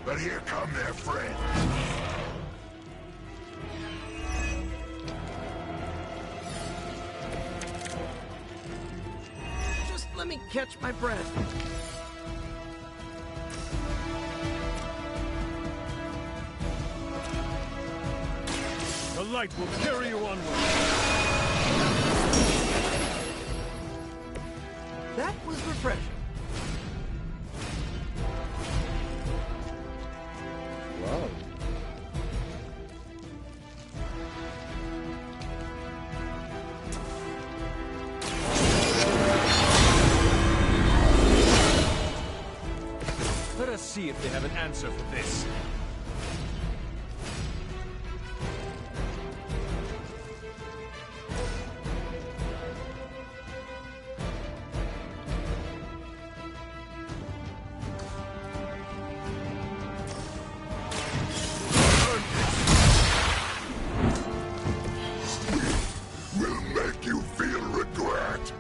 But here come their friends. Just let me catch my breath. The light will carry you onward. That was refreshing. Wow. Let us see if they have an answer for this. Will make you feel regret.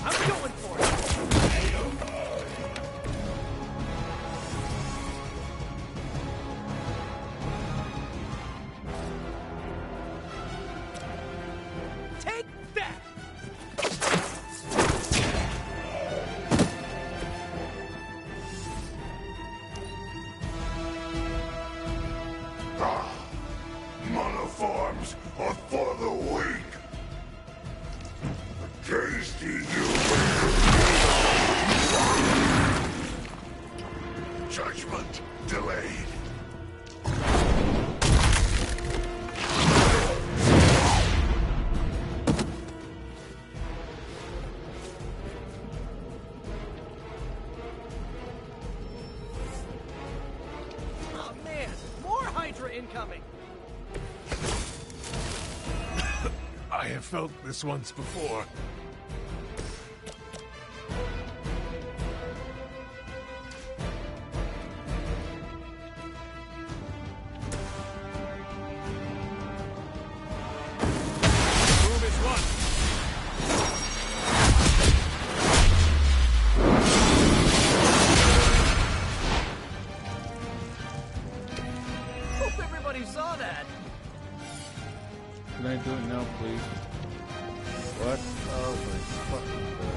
I'm going for it. Take that! Monoforms are for the weak. Tasty you. Judgment delayed. Oh man, more Hydra incoming. I have felt this once before. Move is one. Hope everybody saw that. Can I do it now, please? What? Oh my fucking god.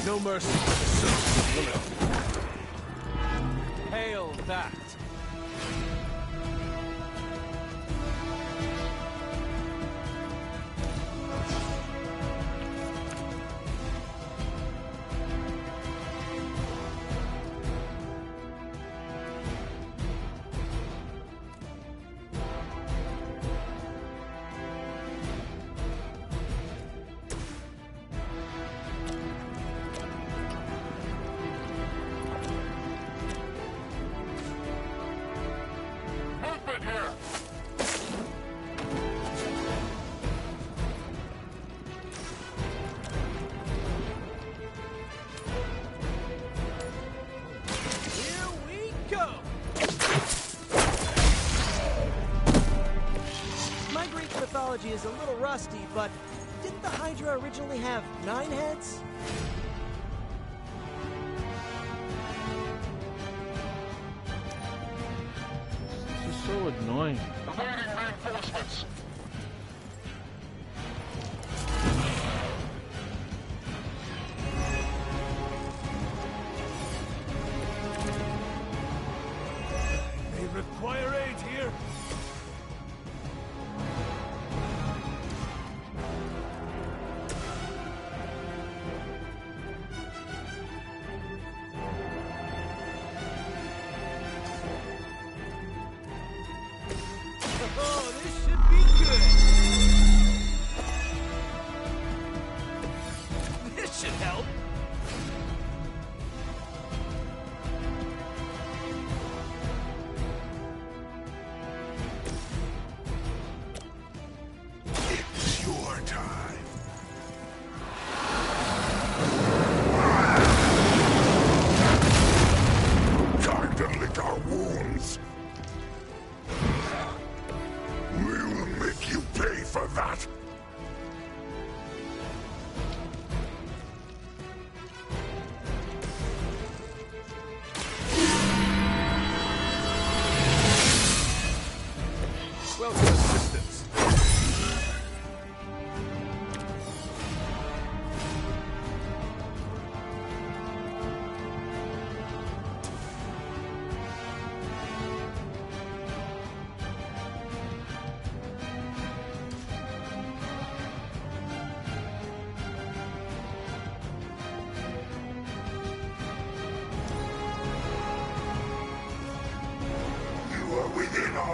No mercy for the sons of Lilith. Hail that! Movement here. Here we go! My Greek mythology is a little rusty, but didn't the Hydra originally have 9 heads? This is so annoying. Awaiting reinforcements. They require aid here.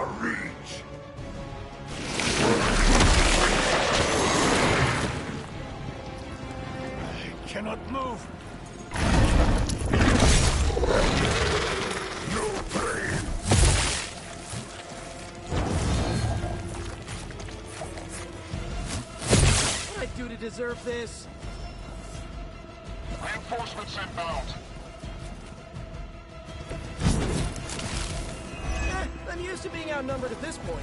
our reach. I cannot move. No pain. What'd I do to deserve this? Reinforcements inbound. I'm used to being outnumbered at this point.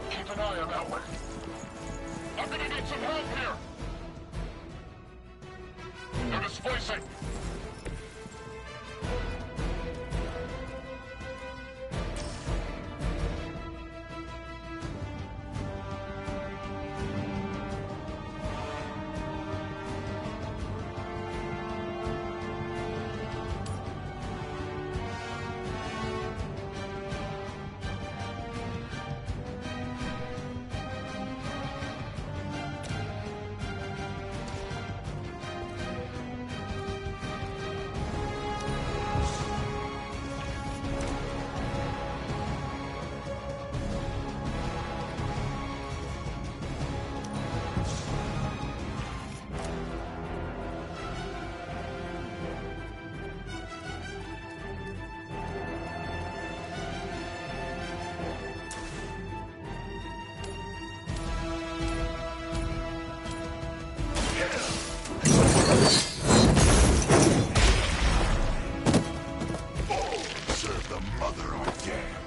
Keep an eye on that way. I'm gonna need some help here. They're displacing. Serve the mother I damn.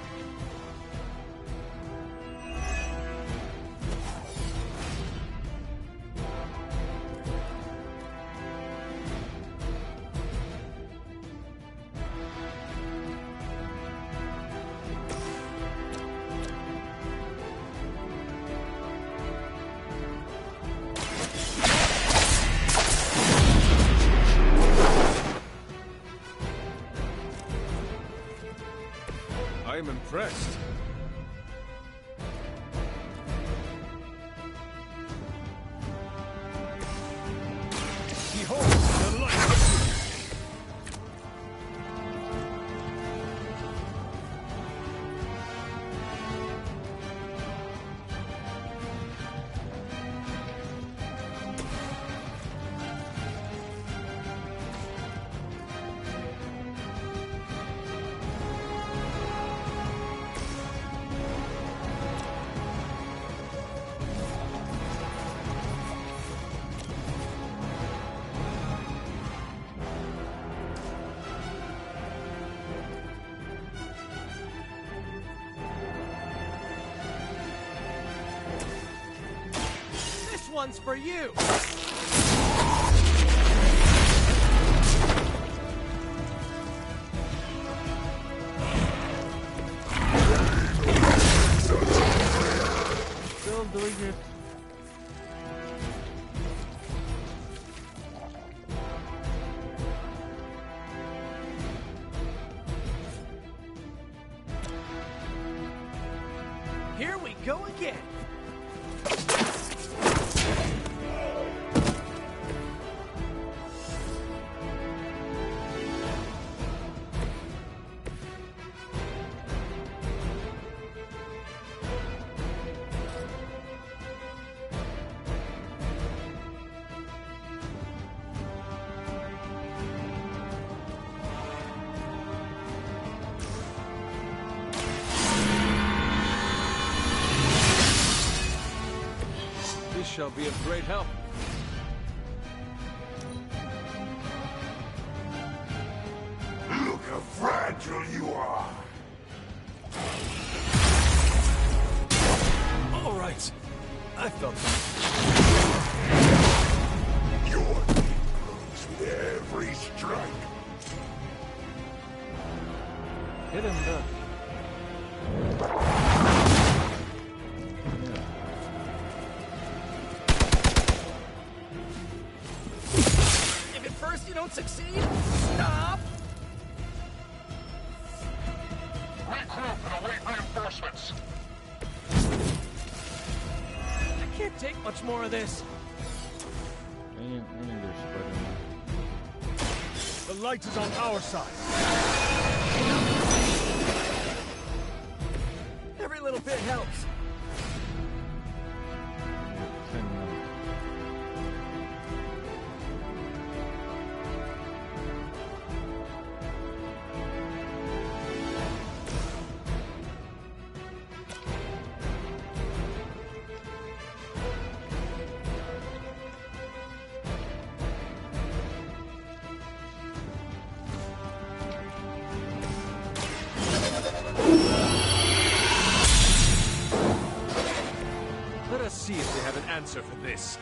I am impressed. Behold the light! This one's for you! Still doing it. Here we go again! This shall be of great help. Look how fragile you are. All right. I felt that. Your team grows with every strike. Hit him, Doc. If at first you don't succeed, stop! Much more of this. Any other Spider-Man. The light is on our side. Every little bit helps. 10 minutes. Let us see if they have an answer for this.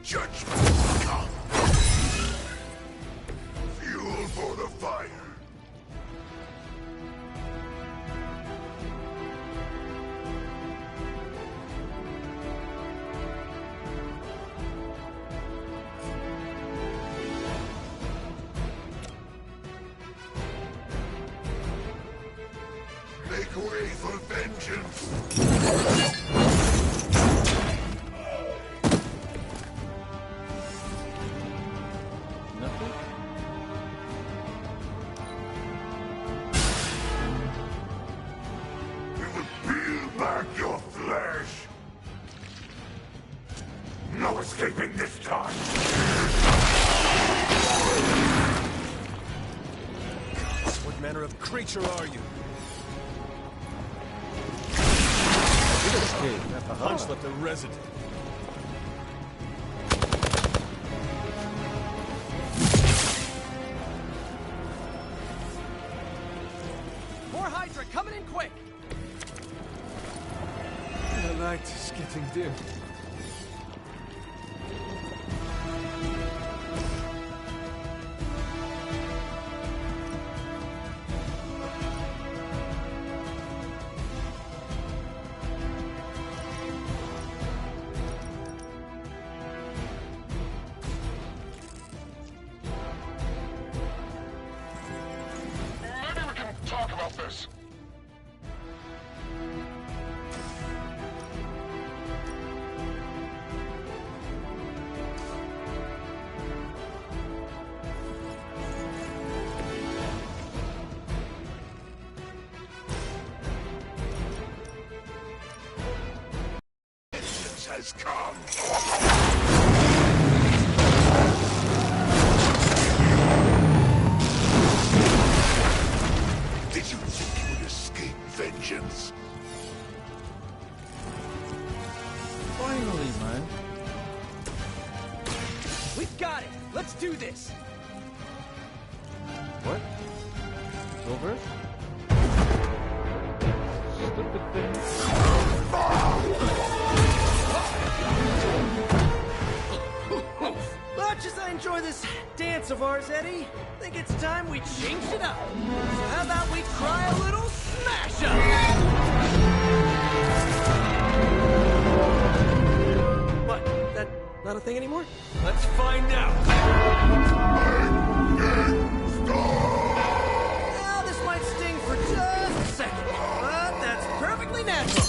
Judgment come. Fuel for the fire. Make way for vengeance. Nothing? We will peel back your flesh. No escaping this time. What manner of creature are you? Okay, Punch left a resident. More Hydra coming in quick. The light is getting dim. Maybe we can talk about this. Vengeance has come. Did you think you would escape vengeance? finally, man. We've got it. Let's do this. What? It's over? Stupid thing. Much as I enjoy this dance of ours, Eddie, I think it's time we changed it up. So how about we try a little smash up? What? That not a thing anymore? Let's find out. Well, this might sting for just a second, but that's perfectly natural.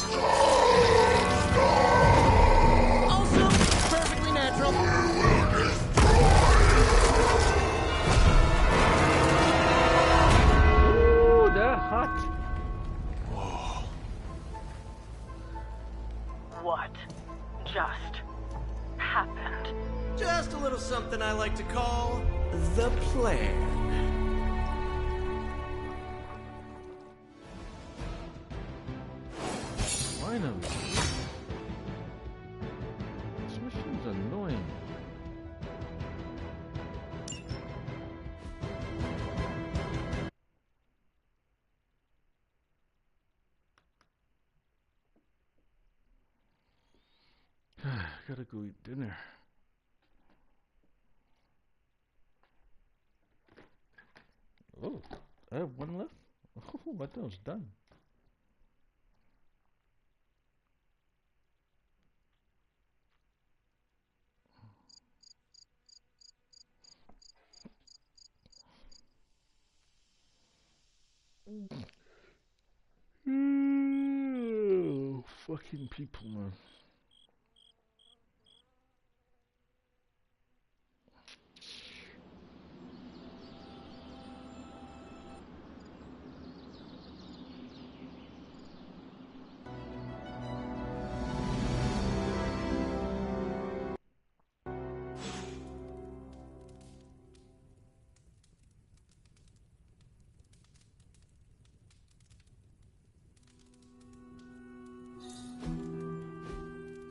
Also, perfectly natural. Ooh, they're hot. What just happened? Just a little something I like to call the plan. Finally. This mission's annoying. Gotta go eat dinner. Oh, I have one left? Oh, I thought it was done. Fucking people, man.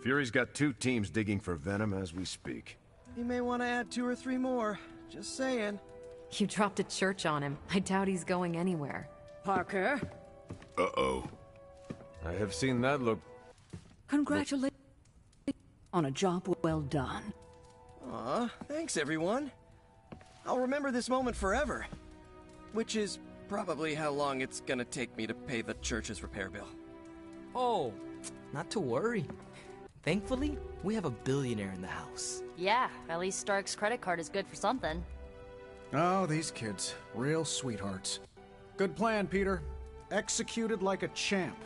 Fury's got 2 teams digging for Venom as we speak. You may want to add 2 or 3 more. Just saying. You dropped a church on him. I doubt he's going anywhere. Parker, Uh-oh. I have seen that look. congratulations on a job well done. Aw, thanks everyone. I'll remember this moment forever. Which is probably how long it's gonna take me to pay the church's repair bill. Oh, not to worry. Thankfully, we have a billionaire in the house. Yeah, at least Stark's credit card is good for something. Oh, these kids. Real sweethearts. Good plan, Peter. Executed like a champ.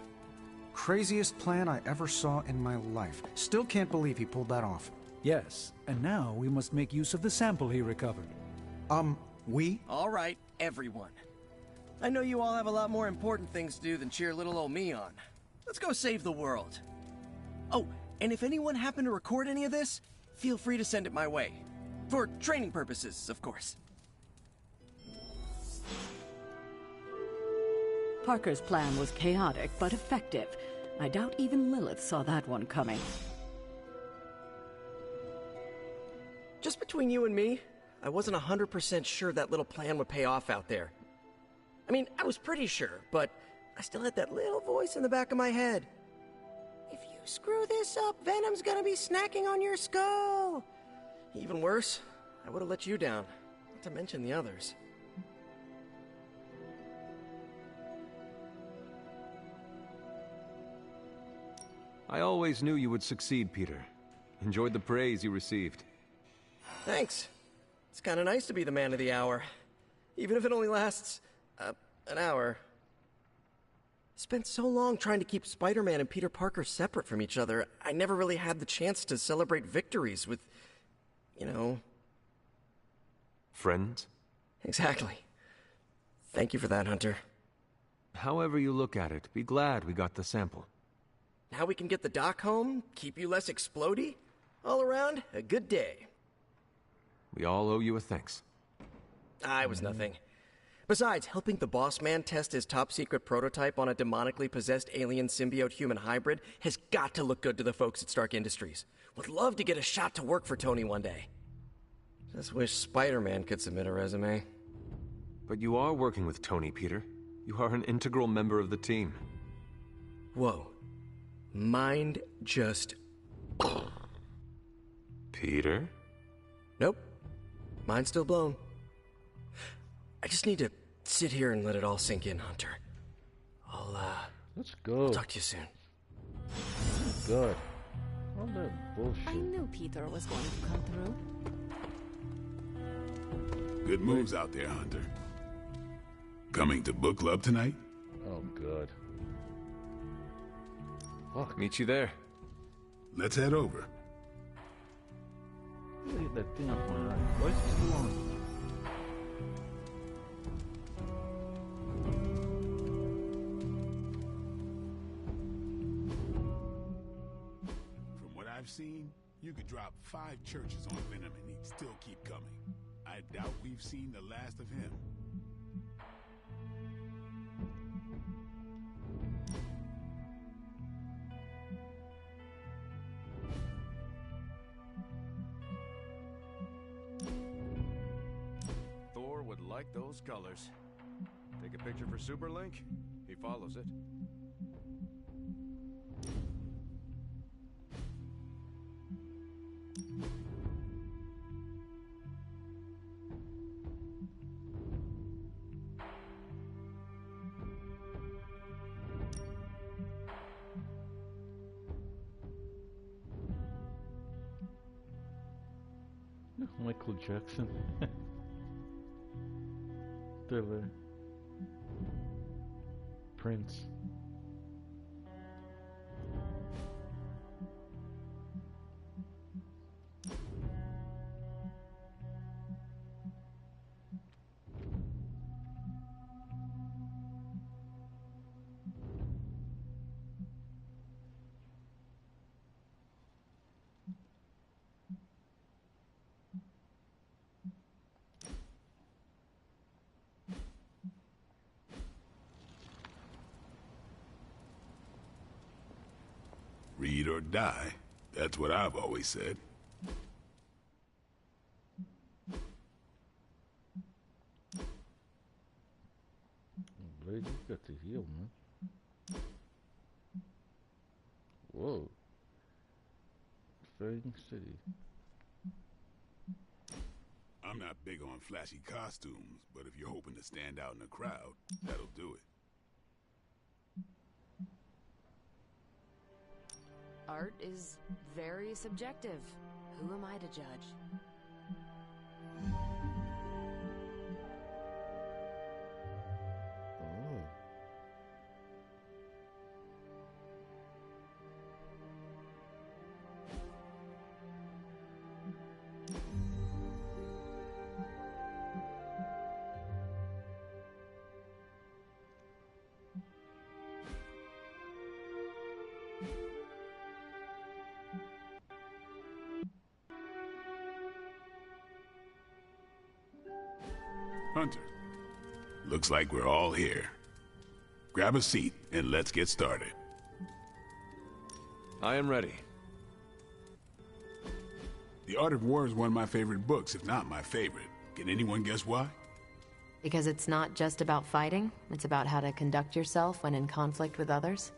Craziest plan I ever saw in my life. Still can't believe he pulled that off. Yes, and now we must make use of the sample he recovered. We? Alright, everyone. I know you all have a lot more important things to do than cheer little old me on. Let's go save the world. Oh, and if anyone happened to record any of this, feel free to send it my way. For training purposes, of course. Parker's plan was chaotic but effective. I doubt even Lilith saw that one coming. Just between you and me, I wasn't 100% sure that little plan would pay off out there. I mean, I was pretty sure, but I still had that little voice in the back of my head. If you screw this up, Venom's gonna be snacking on your skull. Even worse, I would have let you down, not to mention the others. I always knew you would succeed, Peter. Enjoyed the praise you received. Thanks. It's kind of nice to be the man of the hour. Even if it only lasts, an hour. Spent so long trying to keep Spider-Man and Peter Parker separate from each other, I never really had the chance to celebrate victories with, you know... Friends? Exactly. Thank you for that, Hunter. However you look at it, be glad we got the sample. Now we can get the doc home, keep you less explodey. All around, a good day. We all owe you a thanks. I was nothing. Besides, helping the boss man test his top-secret prototype on a demonically possessed alien symbiote-human hybrid has got to look good to the folks at Stark Industries. Would love to get a shot to work for Tony one day. Just wish Spider-Man could submit a resume. But you are working with Tony, Peter. You are an integral member of the team. Whoa. Mind just... Peter? Nope. Mind's still blown. I just need to sit here and let it all sink in, Hunter. Let's go. I'll talk to you soon. God. All that bullshit. I knew Peter was going to come through. Good moves out there, Hunter. Coming to book club tonight? Oh, God. Fuck. Meet you there. Let's head over. Leave that thing up my eye. Why is it too long? From what I've seen, you could drop 5 churches on Venom and he'd still keep coming. I doubt we've seen the last of him. those colors. Take a picture for Superlink? He follows it. Michael Jackson. Thriller. Prince. Read or die. That's what I've always said. Blade, you got to heal, man. Whoa. Fading City. I'm not big on flashy costumes, but if you're hoping to stand out in a crowd, that'll do it. Art is very subjective. Who am I to judge? Oh. Hunter, looks like we're all here. Grab a seat and let's get started. I am ready. The Art of War is one of my favorite books, if not my favorite. Can anyone guess why? Because it's not just about fighting, it's about how to conduct yourself when in conflict with others?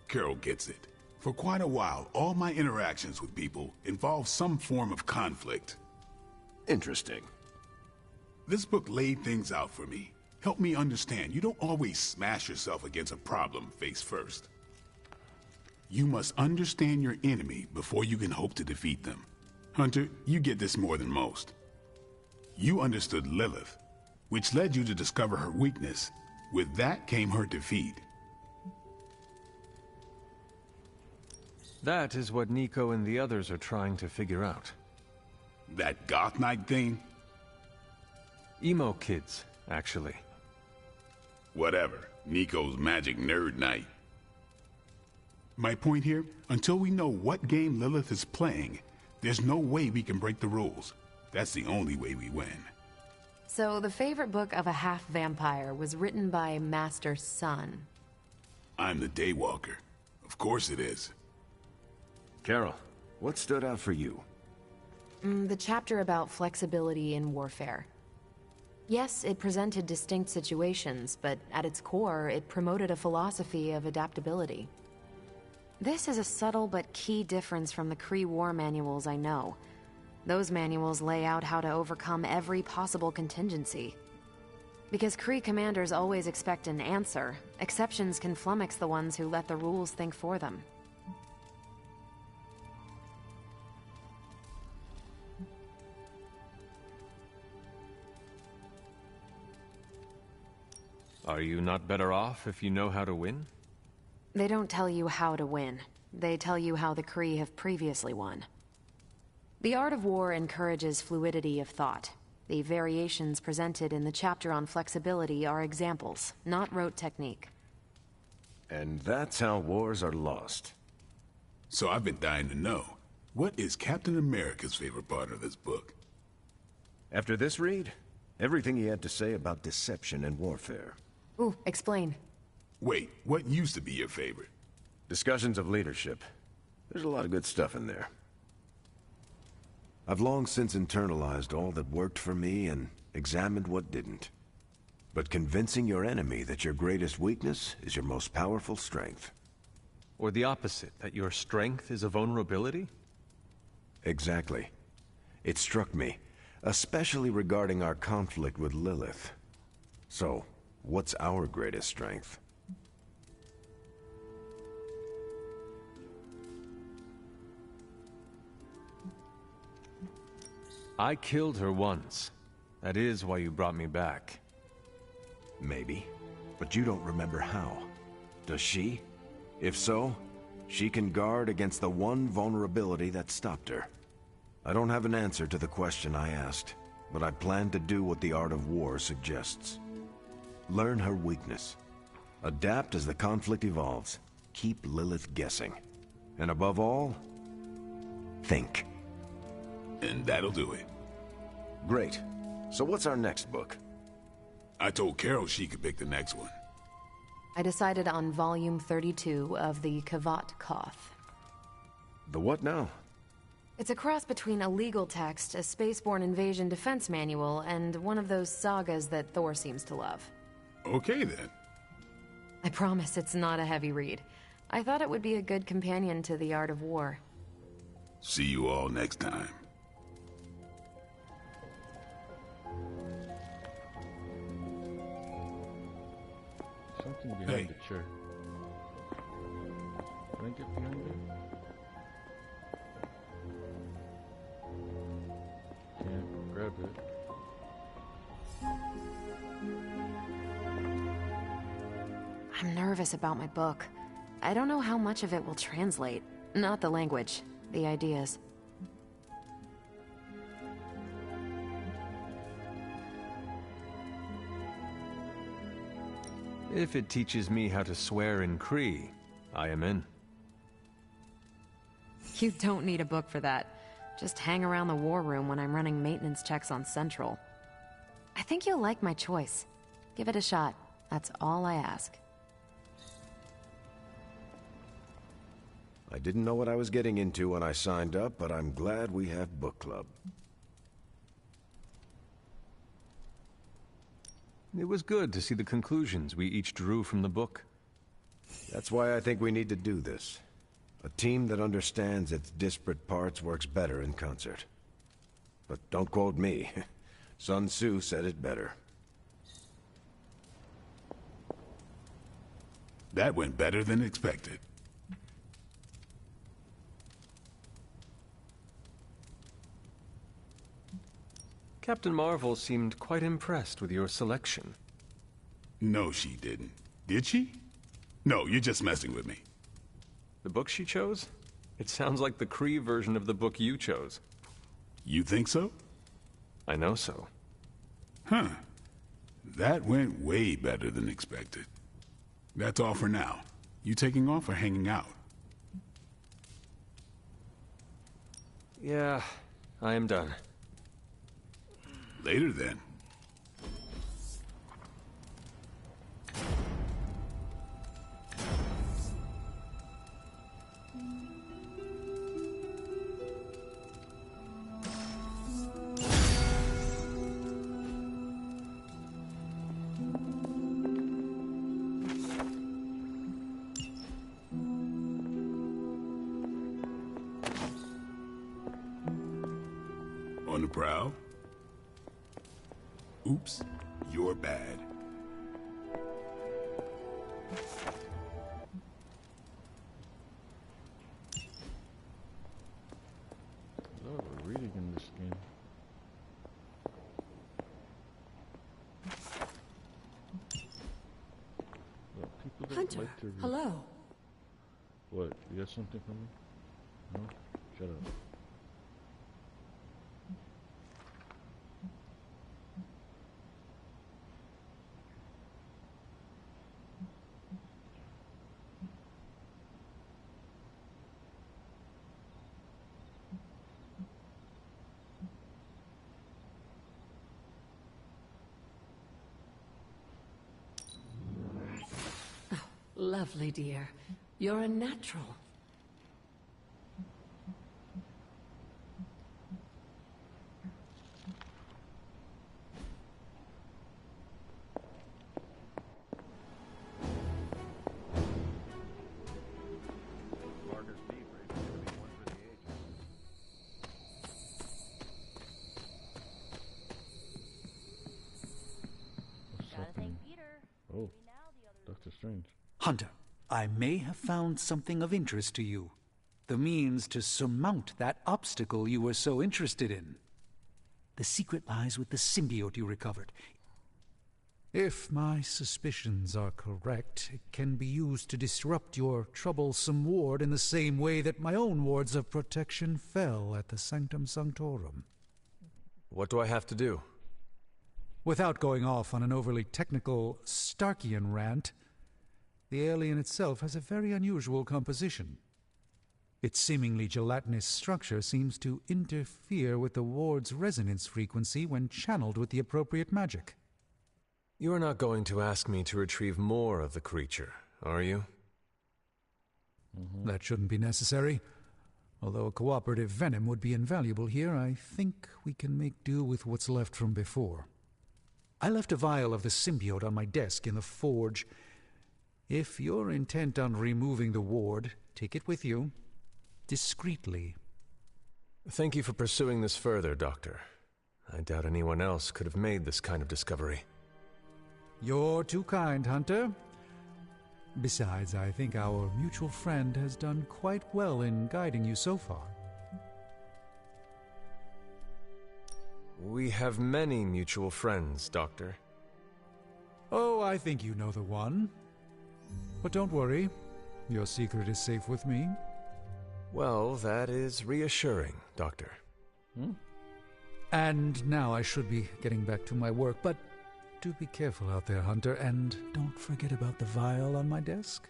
Carol gets it. For quite a while, all my interactions with people involve some form of conflict. Interesting. This book laid things out for me. Helped me understand you don't always smash yourself against a problem face first. You must understand your enemy before you can hope to defeat them. Hunter, you get this more than most. You understood Lilith, which led you to discover her weakness. With that came her defeat. That is what Nico and the others are trying to figure out. That Goth Knight thing? Emo kids, actually. Whatever. Nico's magic nerd knight. My point here, until we know what game Lilith is playing, there's no way we can break the rules. That's the only way we win. So the favorite book of a half-vampire was written by Master Sun. I'm the Daywalker. Of course it is. Carol, what stood out for you? The chapter about flexibility in warfare. Yes, it presented distinct situations, but at its core, it promoted a philosophy of adaptability. This is a subtle but key difference from the Kree war manuals I know. Those manuals lay out how to overcome every possible contingency. Because Kree commanders always expect an answer, exceptions can flummox the ones who let the rules think for them. Are you not better off if you know how to win? They don't tell you how to win. They tell you how the Kree have previously won. The Art of War encourages fluidity of thought. The variations presented in the chapter on flexibility are examples, not rote technique. And that's how wars are lost. So I've been dying to know, what is Captain America's favorite part of this book? After this read, everything he had to say about deception and warfare. Ooh, explain. Wait, what used to be your favorite? Discussions of leadership. There's a lot of good stuff in there. I've long since internalized all that worked for me and examined what didn't. But convincing your enemy that your greatest weakness is your most powerful strength. Or the opposite, that your strength is a vulnerability? Exactly. It struck me, especially regarding our conflict with Lilith. So, what's our greatest strength? I killed her once. That is why you brought me back. Maybe. But you don't remember how. Does she? If so, she can guard against the one vulnerability that stopped her. I don't have an answer to the question I asked, but I plan to do what the art of war suggests. Learn her weakness. Adapt as the conflict evolves. Keep Lilith guessing. And above all, think. And that'll do it. Great. So what's our next book? I told Carol she could pick the next one. I decided on volume 32 of the Kavat Koth. The what now? It's a cross between a legal text, a spaceborne invasion defense manual, and one of those sagas that Thor seems to love. Okay, then. I promise it's not a heavy read. I thought it would be a good companion to The Art of War. See you all next time. Something behind the chair. Can I get behind it? Can't grab it. I'm nervous about my book. I don't know how much of it will translate. Not the language, the ideas. If it teaches me how to swear in Kree, I am in. You don't need a book for that. Just hang around the war room when I'm running maintenance checks on Central. I think you'll like my choice. Give it a shot. That's all I ask. I didn't know what I was getting into when I signed up, but I'm glad we have book club. It was good to see the conclusions we each drew from the book. That's why I think we need to do this. A team that understands its disparate parts works better in concert. But don't quote me. Sun Tzu said it better. That went better than expected. Captain Marvel seemed quite impressed with your selection. No, she didn't. Did she? No, you're just messing with me. The book she chose? It sounds like the Kree version of the book you chose. You think so? I know so. Huh. That went way better than expected. That's all for now. You taking off or hanging out? Yeah, I am done. Later then. On the prowl? Oops, you're bad. A lot of reading in this game. Well, people don't Hunter, like to read. hello. What? You got something for me? No? Shut up. Lovely, dear. You're a natural. strange. Hunter, I may have found something of interest to you. The means to surmount that obstacle you were so interested in. The secret lies with the symbiote you recovered. If my suspicions are correct, it can be used to disrupt your troublesome ward in the same way that my own wards of protection fell at the Sanctum Sanctorum. What do I have to do? Without going off on an overly technical Starkian rant, the alien itself has a very unusual composition. Its seemingly gelatinous structure seems to interfere with the ward's resonance frequency when channeled with the appropriate magic. You are not going to ask me to retrieve more of the creature, are you? That shouldn't be necessary. Although a cooperative venom would be invaluable here, I think we can make do with what's left from before. I left a vial of the symbiote on my desk in the forge. If you're intent on removing the ward, take it with you. Discreetly. Thank you for pursuing this further, Doctor. I doubt anyone else could have made this kind of discovery. You're too kind, Hunter. Besides, I think our mutual friend has done quite well in guiding you so far. We have many mutual friends, Doctor. Oh, I think you know the one. But don't worry, your secret is safe with me. Well, that is reassuring, Doctor. And now I should be getting back to my work, but do be careful out there, Hunter, and don't forget about the vial on my desk.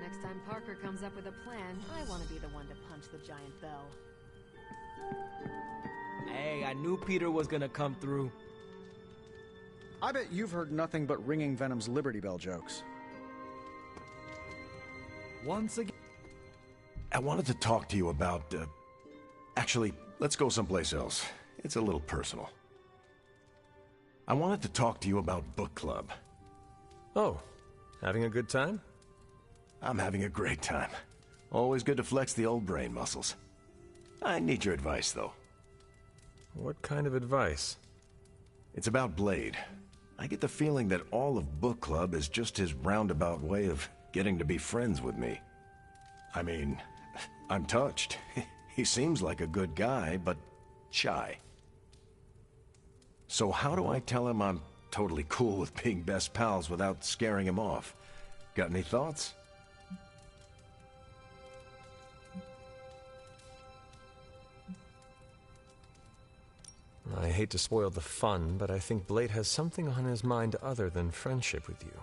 Next time Parker comes up with a plan, I want to be the one to punch the giant bell. Hey, I knew Peter was gonna come through. I bet you've heard nothing but ringing Venom's Liberty Bell jokes. Once again... I wanted to talk to you about, Actually, let's go someplace else. It's a little personal. I wanted to talk to you about book club. Oh, having a good time? I'm having a great time. Always good to flex the old brain muscles. I need your advice, though. What kind of advice? It's about Blade. I get the feeling that all of book club is just his roundabout way of getting to be friends with me. I mean, I'm touched. He seems like a good guy, but shy. So how do I tell him I'm totally cool with being best pals without scaring him off? Got any thoughts? I hate to spoil the fun, but I think Blade has something on his mind other than friendship with you.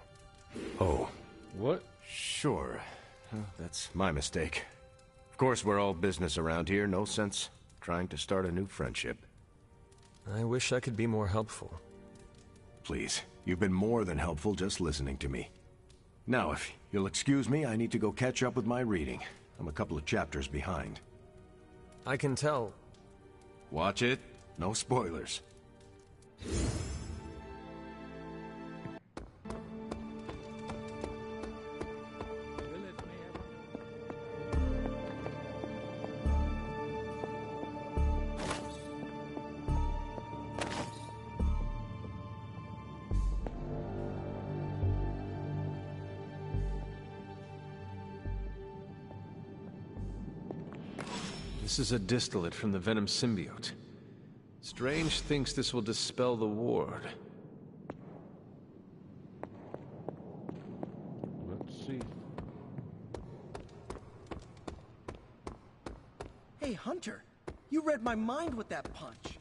Oh. What? Sure. That's my mistake. Of course, we're all business around here. No sense trying to start a new friendship. I wish I could be more helpful. Please, you've been more than helpful just listening to me. Now, if you'll excuse me, I need to go catch up with my reading. I'm a couple of chapters behind. I can tell. Watch it. No spoilers. This is a distillate from the Venom symbiote. Strange thinks this will dispel the ward. Let's see. Hey, Hunter, you read my mind with that punch.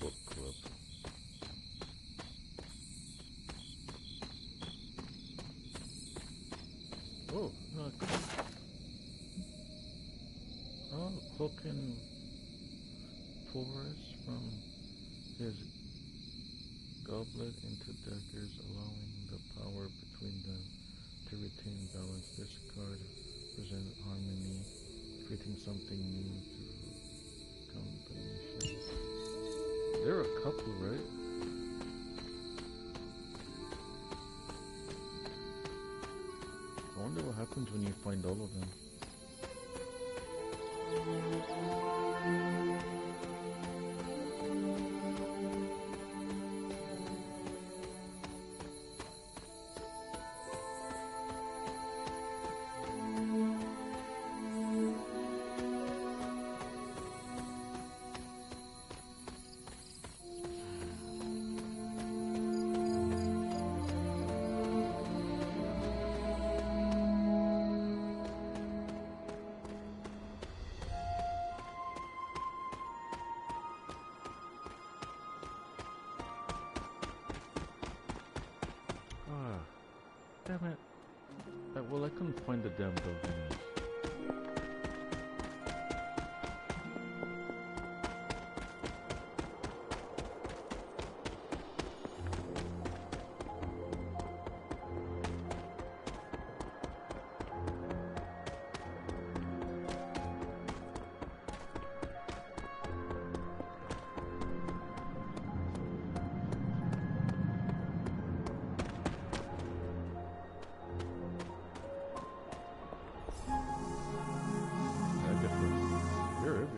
Book club. Oh, look. Oh, hooking Forrest from his goblet into daggers, allowing the power between them to retain balance. This card presents harmony, creating something new through combination. They're a couple, right? I wonder what happens when you find all of them. Damn it. Well, I couldn't find the damn building.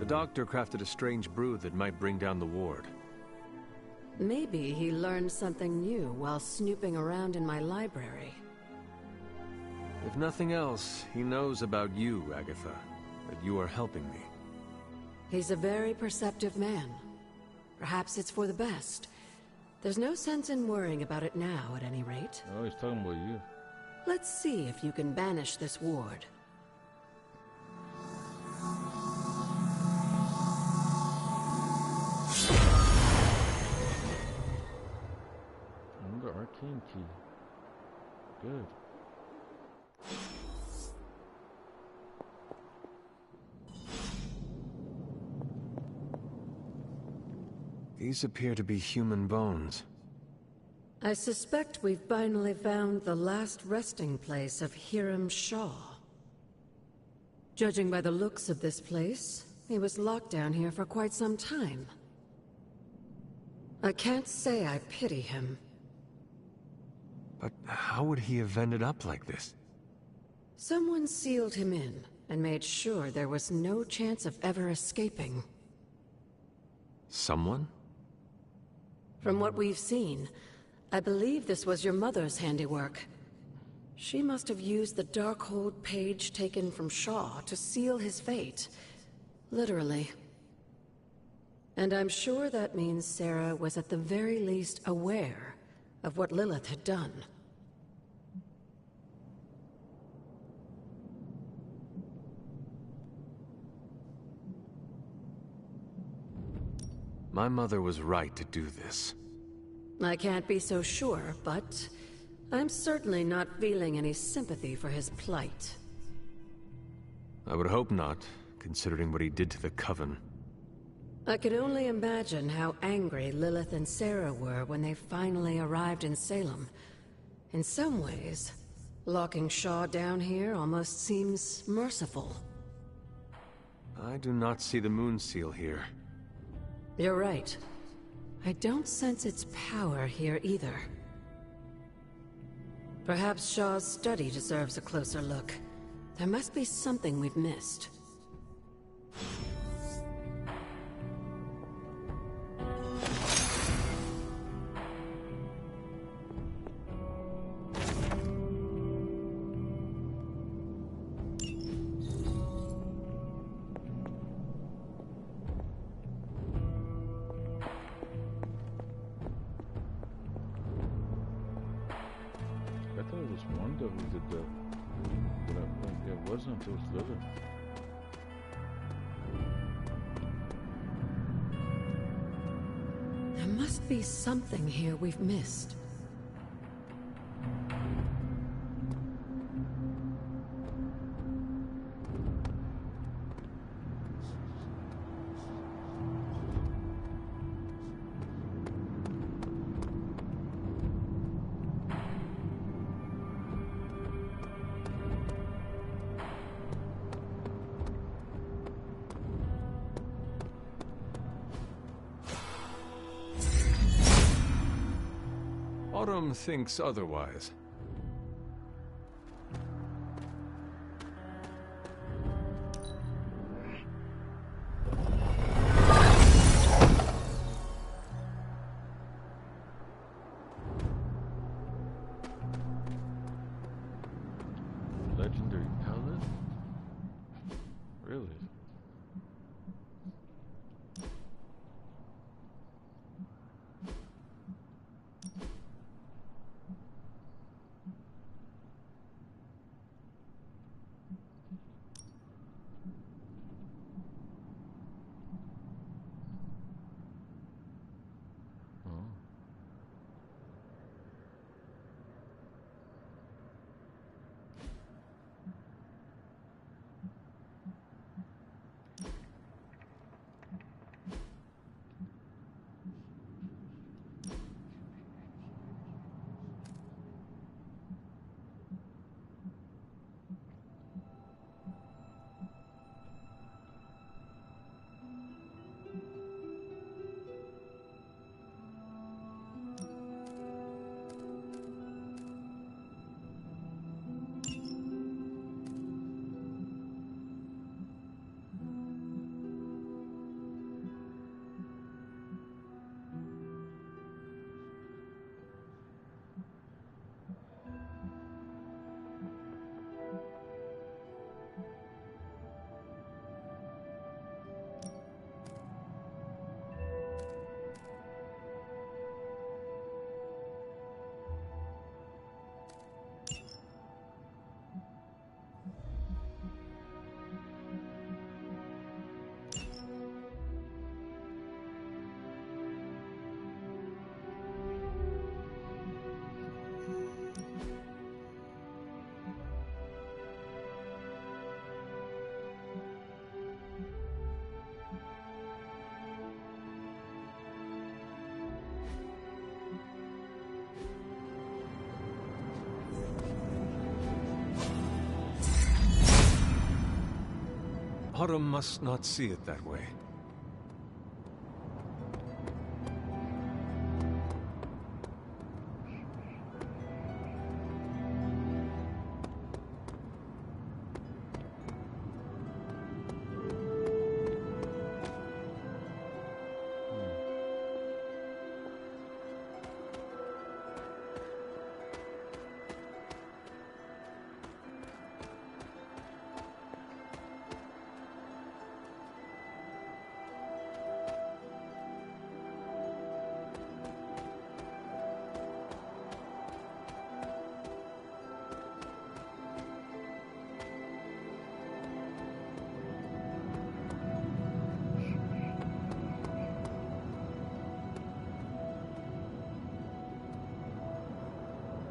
The doctor crafted a strange brew that might bring down the ward. Maybe he learned something new while snooping around in my library. If nothing else, he knows about you, Agatha. That you are helping me. He's a very perceptive man. Perhaps it's for the best. There's no sense in worrying about it now, at any rate. Oh, he's talking about you. Let's see if you can banish this ward. Arcane key. Good. These appear to be human bones. I suspect we've finally found the last resting place of Hiram Shaw. Judging by the looks of this place, he was locked down here for quite some time. I can't say I pity him. But how would he have ended up like this? Someone sealed him in and made sure there was no chance of ever escaping. Someone? From what we've seen, I believe this was your mother's handiwork. She must have used the Darkhold page taken from Shaw to seal his fate. Literally. And I'm sure that means Sarah was at the very least aware of what Lilith had done. My mother was right to do this. I can't be so sure, but I'm certainly not feeling any sympathy for his plight. I would hope not, considering what he did to the Coven. I can only imagine how angry Lilith and Sarah were when they finally arrived in Salem. In some ways, locking Shaw down here almost seems merciful. I do not see the moon seal here. You're right. I don't sense its power here either. Perhaps Shaw's study deserves a closer look. There must be something we've missed. Wanda who did that, but it wasn't. It was Lilith. There must be something here we've missed. Autumn thinks otherwise. Autumn must not see it that way.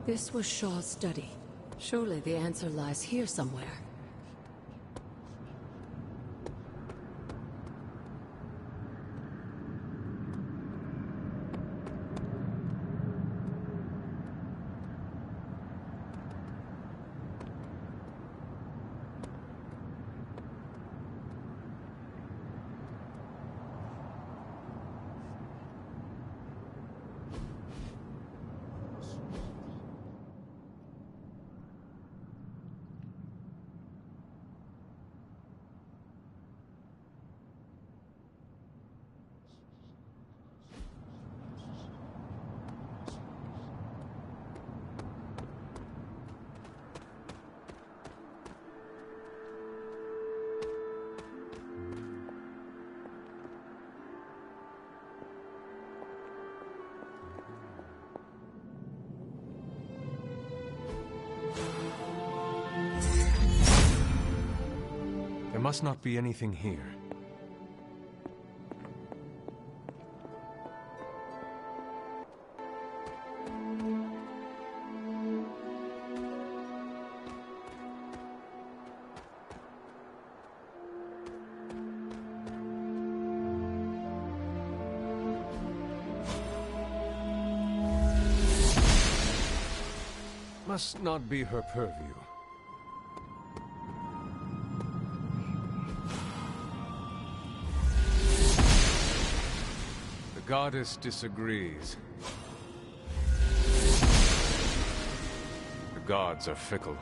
This was Shaw's study. Surely the answer lies here somewhere. There must not be anything here. Must not be her purview. The goddess disagrees. The gods are fickle.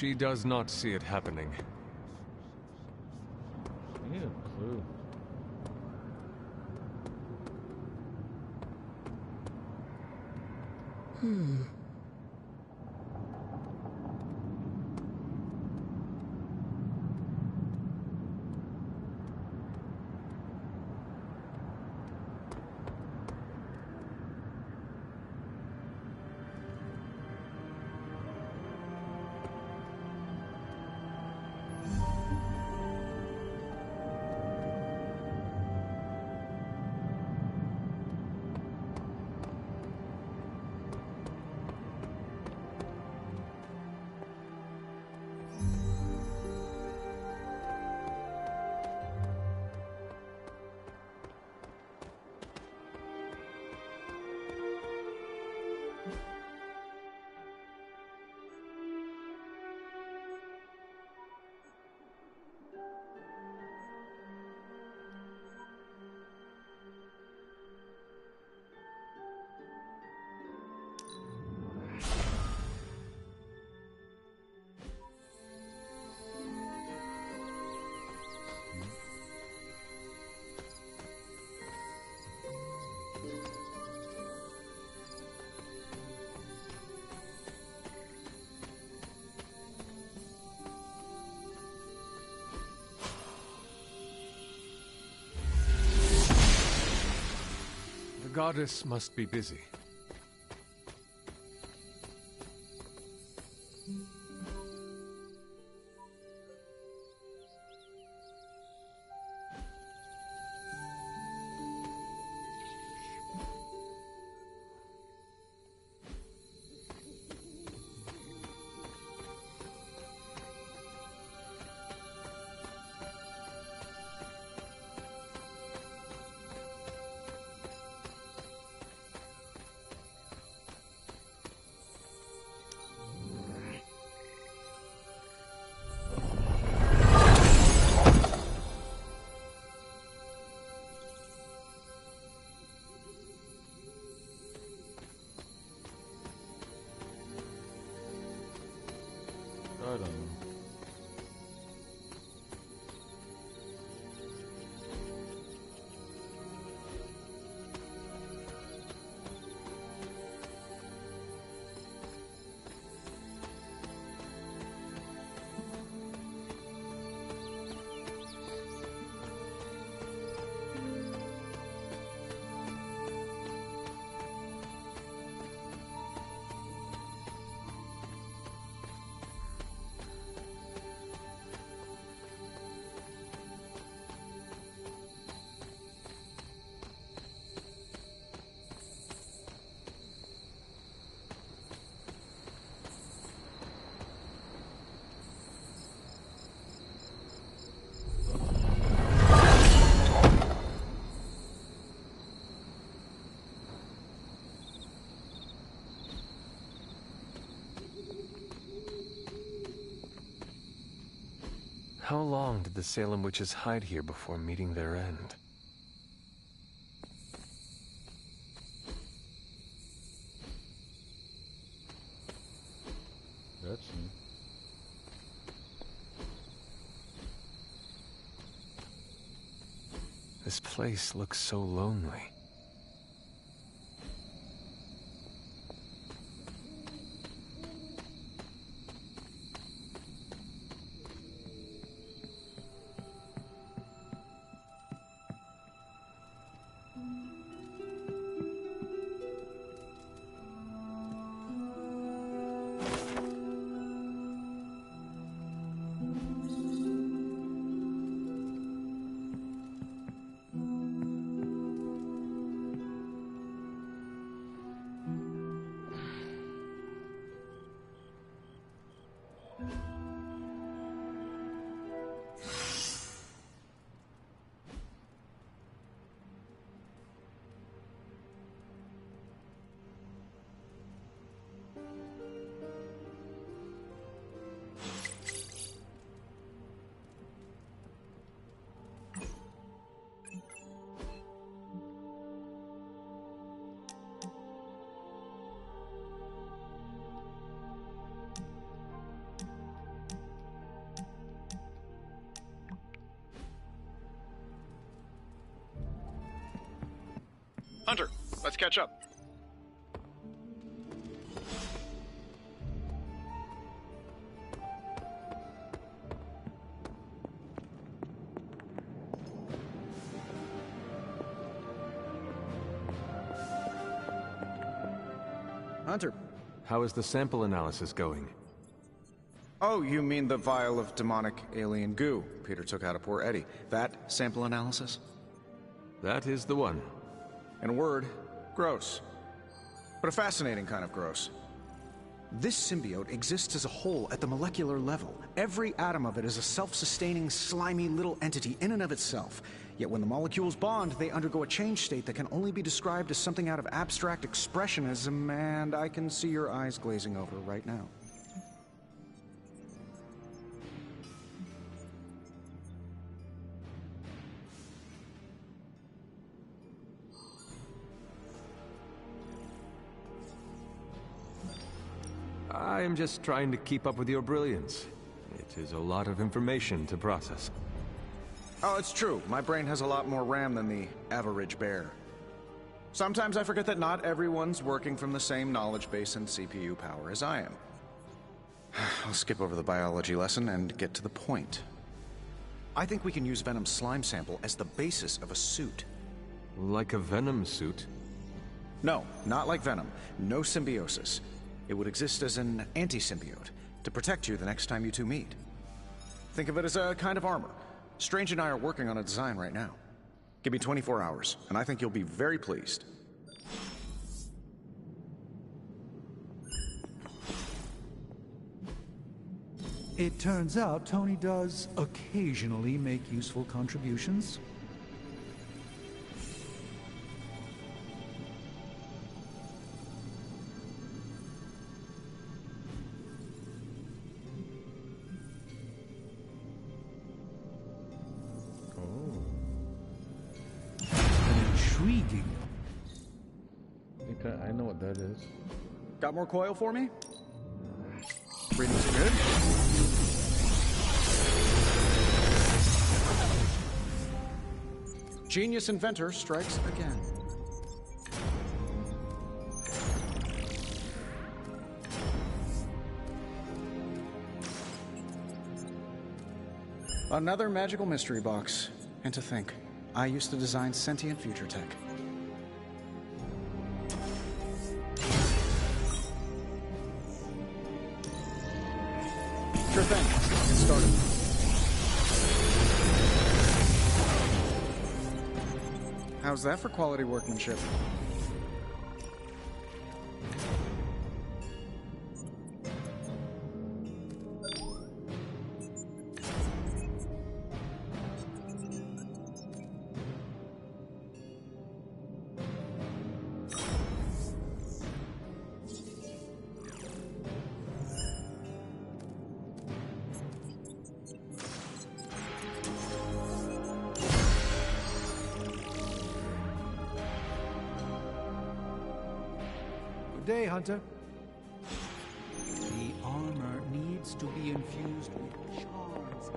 She does not see it happening. I need a clue. goddess must be busy. I don't know. How long did the Salem witches hide here before meeting their end? That's new. This place looks so lonely. Hunter, let's catch up. Hunter. How is the sample analysis going? Oh, you mean the vial of demonic alien goo Peter took out of poor Eddie. That sample analysis? That is the one. In a word, gross. But a fascinating kind of gross. This symbiote exists as a whole at the molecular level. Every atom of it is a self-sustaining, slimy little entity in and of itself. Yet when the molecules bond, they undergo a change state that can only be described as something out of abstract expressionism, and I can see your eyes glazing over right now. I am just trying to keep up with your brilliance. It is a lot of information to process. Oh, it's true. My brain has a lot more RAM than the average bear. Sometimes I forget that not everyone's working from the same knowledge base and CPU power as I am. I'll skip over the biology lesson and get to the point. I think we can use Venom's slime sample as the basis of a suit. Like a Venom suit? No, not like Venom. No symbiosis. It would exist as an anti-symbiote, to protect you the next time you two meet. Think of it as a kind of armor. Strange and I are working on a design right now. Give me 24 hours, and I think you'll be very pleased. It turns out Tony does occasionally make useful contributions. Intriguing. I think I know what that is. Got more coil for me? Readings are good? Genius inventor strikes again. Another magical mystery box. And to think, I used to design sentient future tech. Sure thing. Let's get started. How's that for quality workmanship? Good day, Hunter. The armor needs to be infused with charms.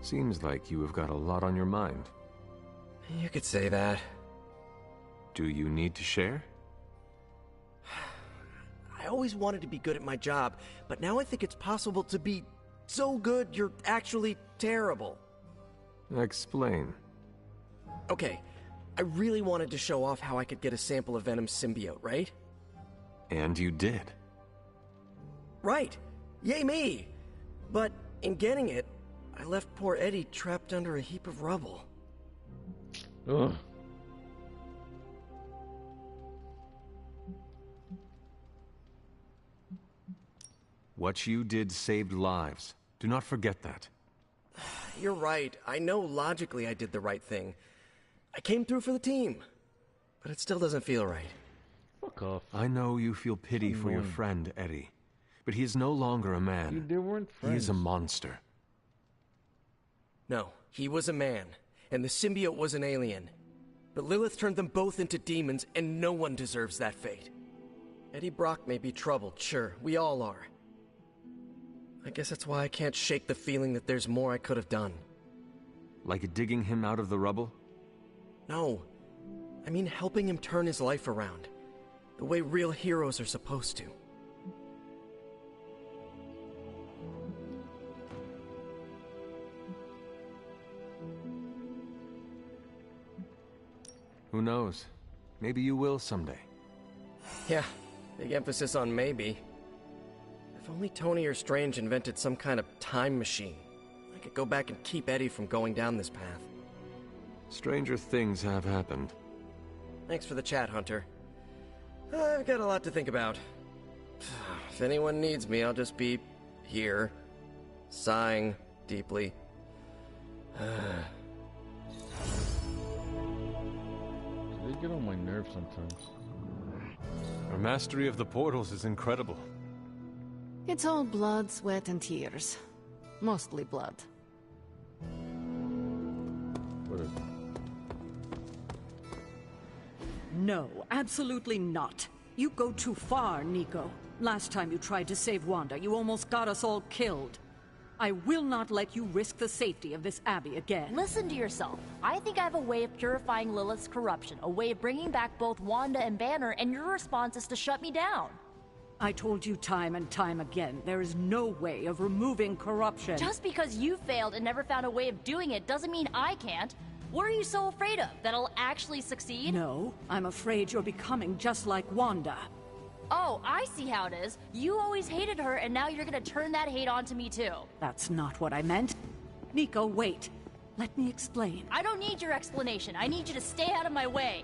Seems like you have got a lot on your mind. You could say that. Do you need to share? I always wanted to be good at my job, but now I think it's possible to be so good you're actually terrible. Explain. Okay, I really wanted to show off how I could get a sample of Venom's symbiote, right? And you did. Right! Yay me! But in getting it, I left poor Eddie trapped under a heap of rubble. Ugh. What you did saved lives. Do not forget that. You're right. I know logically I did the right thing. I came through for the team. But it still doesn't feel right. Fuck off. I know you feel pity for your friend, Eddie. But he is no longer a man. They weren't friends. He is a monster. No, he was a man. And the symbiote was an alien. But Lilith turned them both into demons, and no one deserves that fate. Eddie Brock may be troubled, sure. We all are. I guess that's why I can't shake the feeling that there's more I could have done. Like digging him out of the rubble? No. I mean helping him turn his life around. The way real heroes are supposed to. Who knows? Maybe you will someday. Yeah, big emphasis on maybe. If only Tony or Strange invented some kind of time machine, I could go back and keep Eddie from going down this path. Stranger things have happened. Thanks for the chat, Hunter. I've got a lot to think about. If anyone needs me, I'll just be here, sighing deeply. They get on my nerves sometimes. Our mastery of the portals is incredible. It's all blood, sweat, and tears. Mostly blood. What is it? No, absolutely not. You go too far, Nico. Last time you tried to save Wanda, you almost got us all killed. I will not let you risk the safety of this Abbey again. Listen to yourself. I think I have a way of purifying Lilith's corruption, a way of bringing back both Wanda and Banner, and your response is to shut me down. I told you time and time again, there is no way of removing corruption. Just because you failed and never found a way of doing it doesn't mean I can't. What are you so afraid of? That I'll actually succeed? No, I'm afraid you're becoming just like Wanda. Oh, I see how it is. You always hated her, and now you're gonna turn that hate onto me too. That's not what I meant. Nico, wait. Let me explain. I don't need your explanation. I need you to stay out of my way.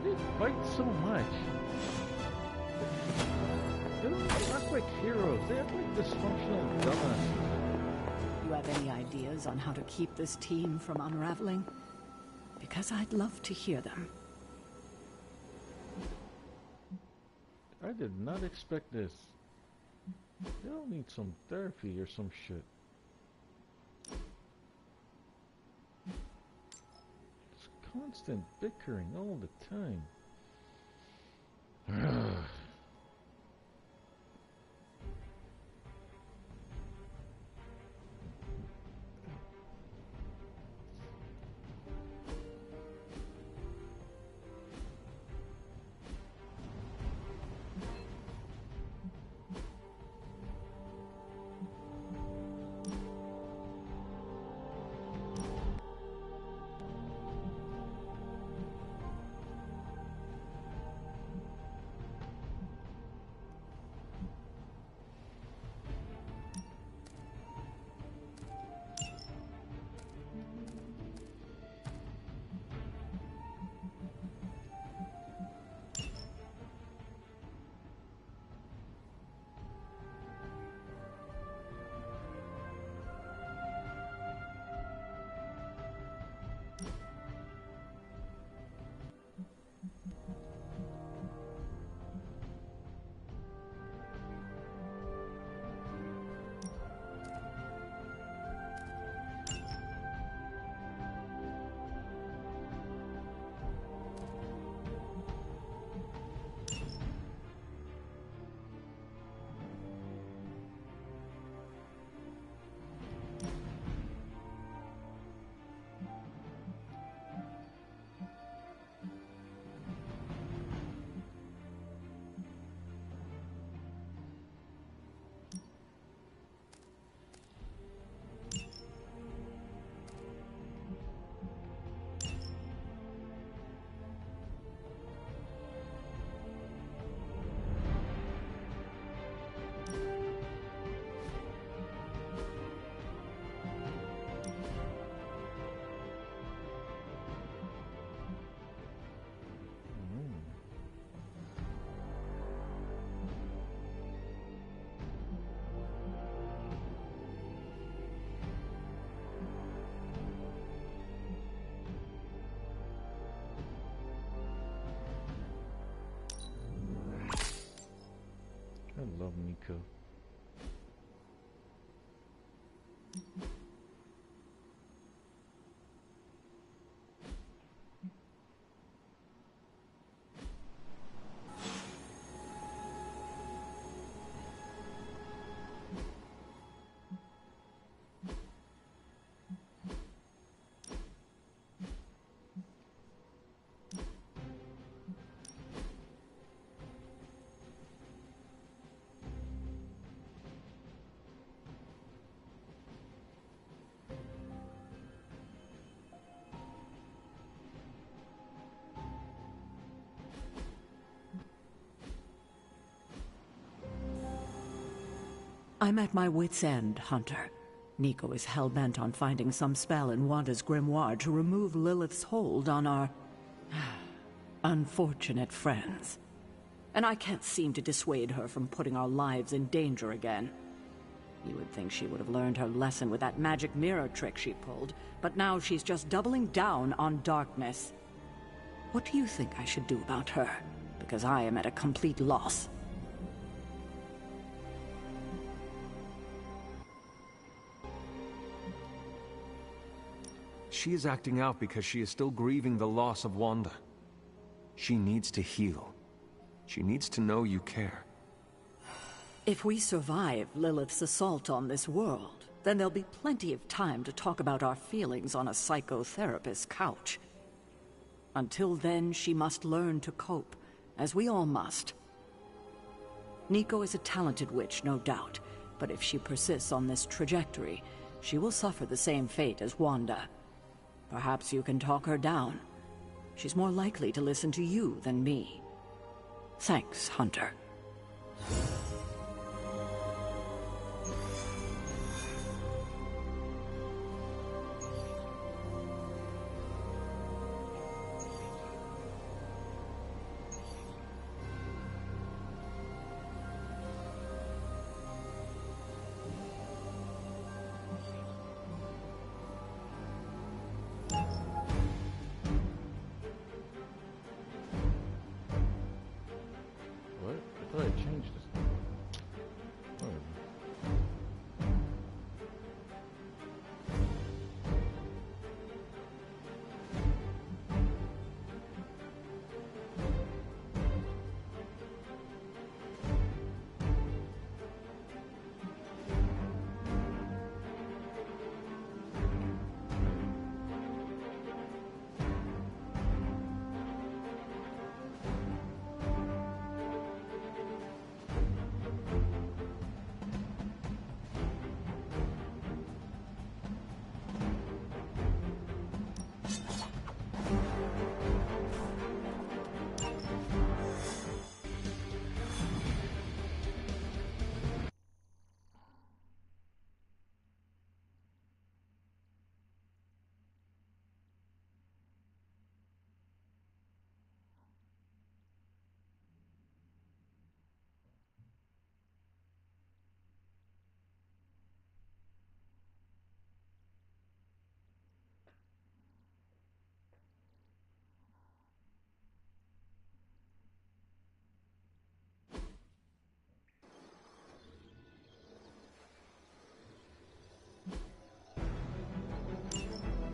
They fight so much. They don't act like heroes. They act like dysfunctional dumbasses. You have any ideas on how to keep this team from unraveling? Because I'd love to hear them. I did not expect this. They'll need some therapy or some shit. It's constant bickering all the time. I love Nico. I'm at my wit's end, Hunter. Nico is hell-bent on finding some spell in Wanda's grimoire to remove Lilith's hold on our unfortunate friends. And I can't seem to dissuade her from putting our lives in danger again. You would think she would have learned her lesson with that magic mirror trick she pulled, but now she's just doubling down on darkness. What do you think I should do about her? Because I am at a complete loss. She is acting out because she is still grieving the loss of Wanda. She needs to heal. She needs to know you care. If we survive Lilith's assault on this world, then there'll be plenty of time to talk about our feelings on a psychotherapist's couch. Until then, she must learn to cope as we all must. Nico is a talented witch, no doubt, but if she persists on this trajectory, she will suffer the same fate as Wanda. Perhaps you can talk her down. She's more likely to listen to you than me. Thanks, Hunter. What? I thought I changed this. Whatever.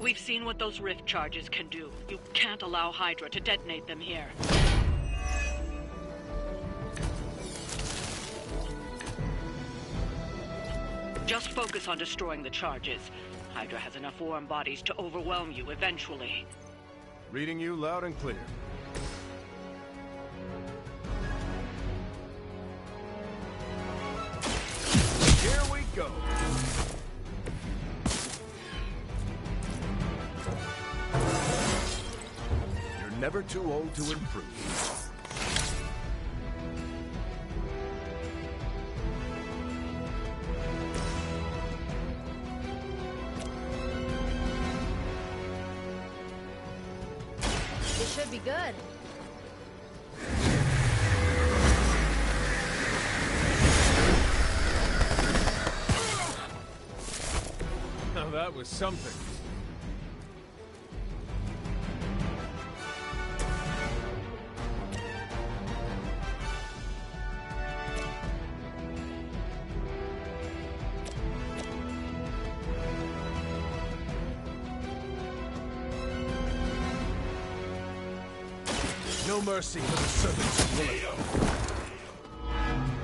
We've seen what those rift charges can do. You can't allow Hydra to detonate them here. Just focus on destroying the charges. Hydra has enough warm bodies to overwhelm you eventually. Reading you loud and clear. Here we go. You're never too old to improve. This should be good. Now that was something. No mercy for the servants of Lilith.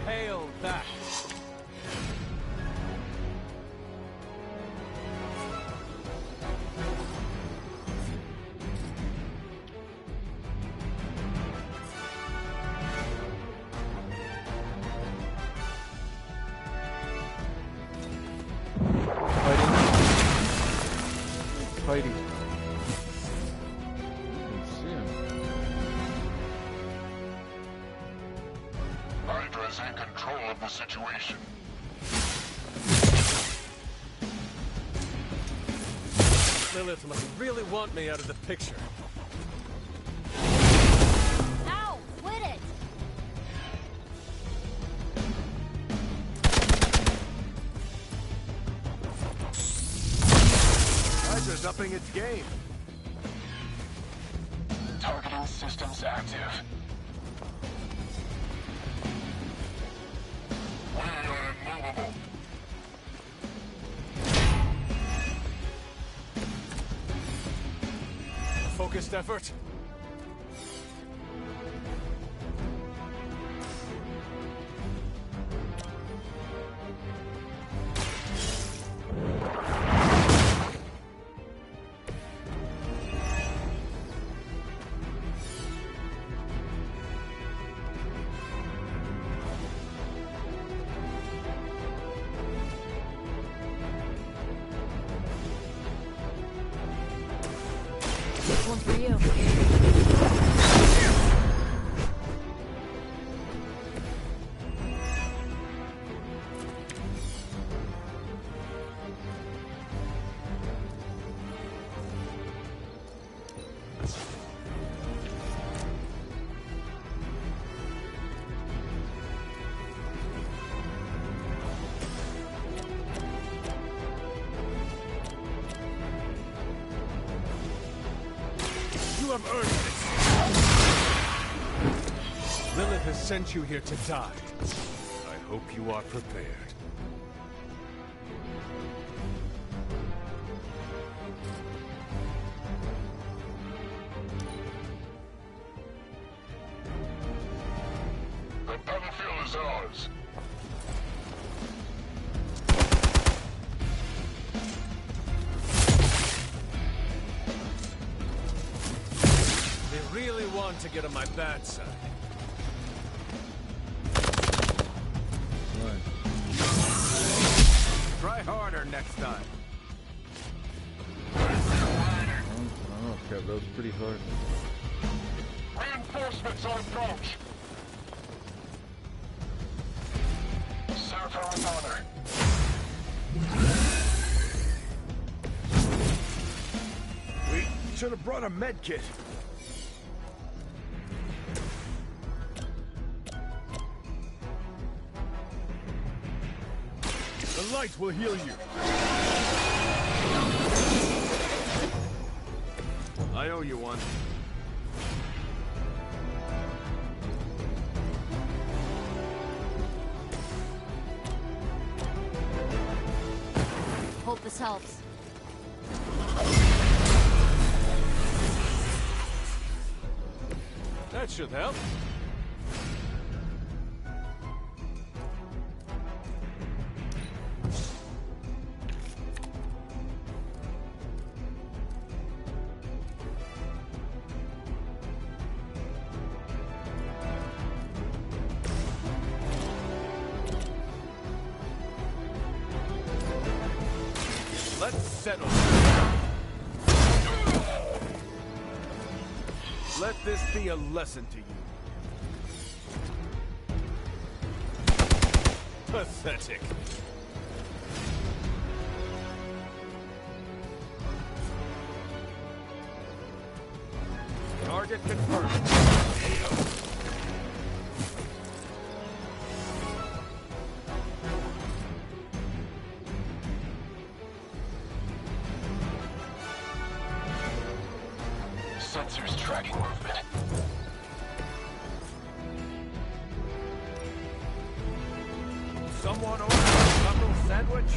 Hail that! Fighting. Hydra's in control of the situation. Lilith must really want me out of the picture. Ow! Quit it! Hydra's upping its game. Targeting systems active. We are immovable. A focused effort. This one's for you. You have earned this. Lilith has sent you here to die. I hope you are prepared. The battlefield is ours. They really want to get on my bad side. Try harder next time. Okay, that was pretty hard. Reinforcements on approach. Serve her with honor. We should have brought a med kit. The light will heal you. I owe you one. Hope this helps. That should help. Let's settle. Let this be a lesson to you. Pathetic. Target confirmed. Sensors tracking movement. Someone order a knuckle sandwich?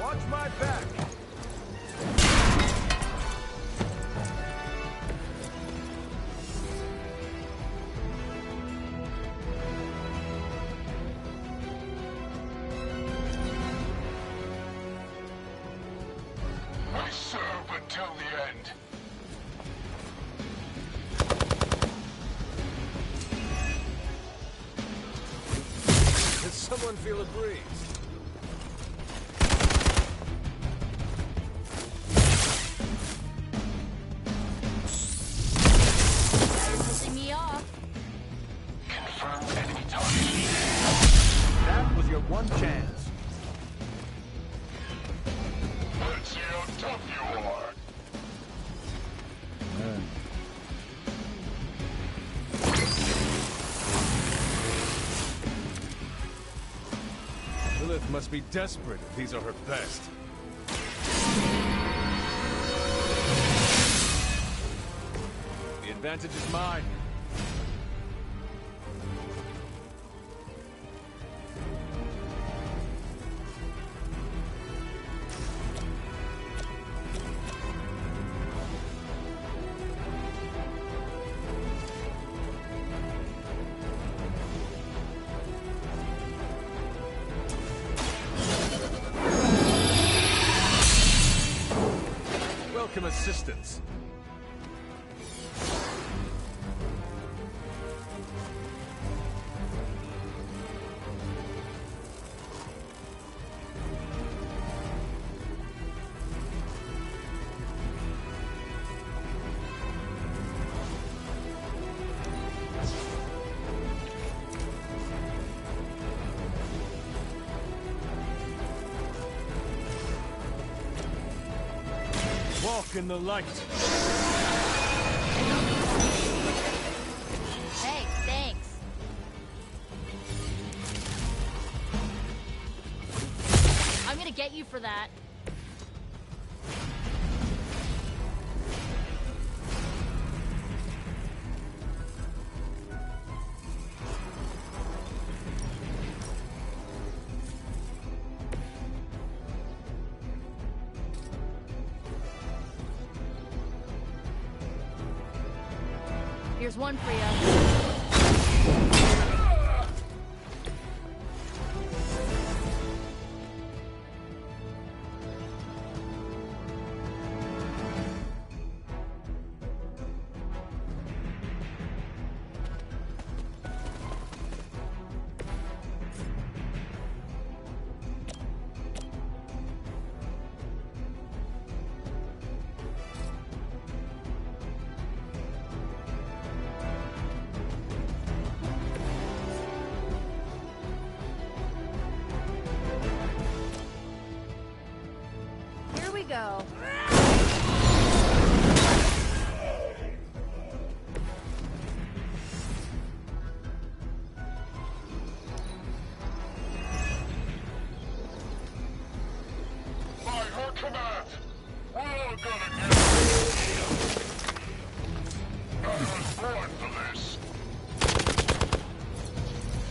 Watch my back. We serve until the end. Does someone feel a breeze? Pissing me off. Confirmed enemy target. That was your one chance. Let's see how tough you are. Lilith must be desperate if these are her best. The advantage is mine. welcome assistance. Walk in the light. Hey, thanks. I'm gonna get you for that. Here's one for you. Here we go. By her command, we're all gonna get I was born for this.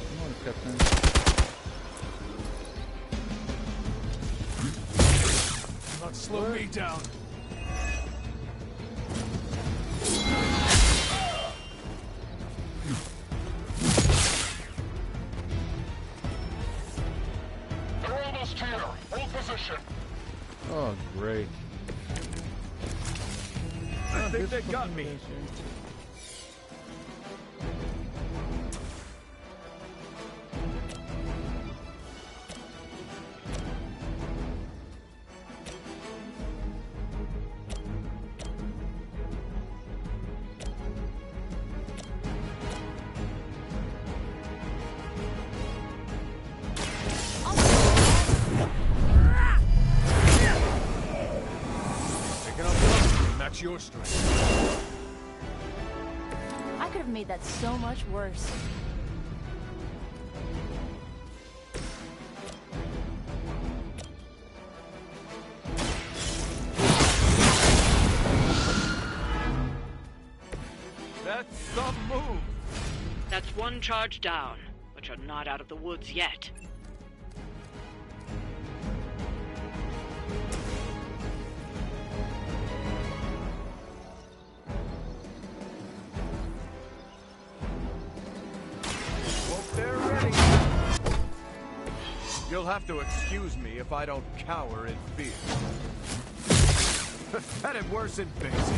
Come on, Captain. Not slow me down. They're almost here. Hold position. Oh, great. I think they got me. Picking up one, match your strength. I could have made that so much worse. That's some move. That's one charge down, but you're not out of the woods yet. Hope they're ready. You'll have to excuse me if I don't cower in fear. That'd worsen things.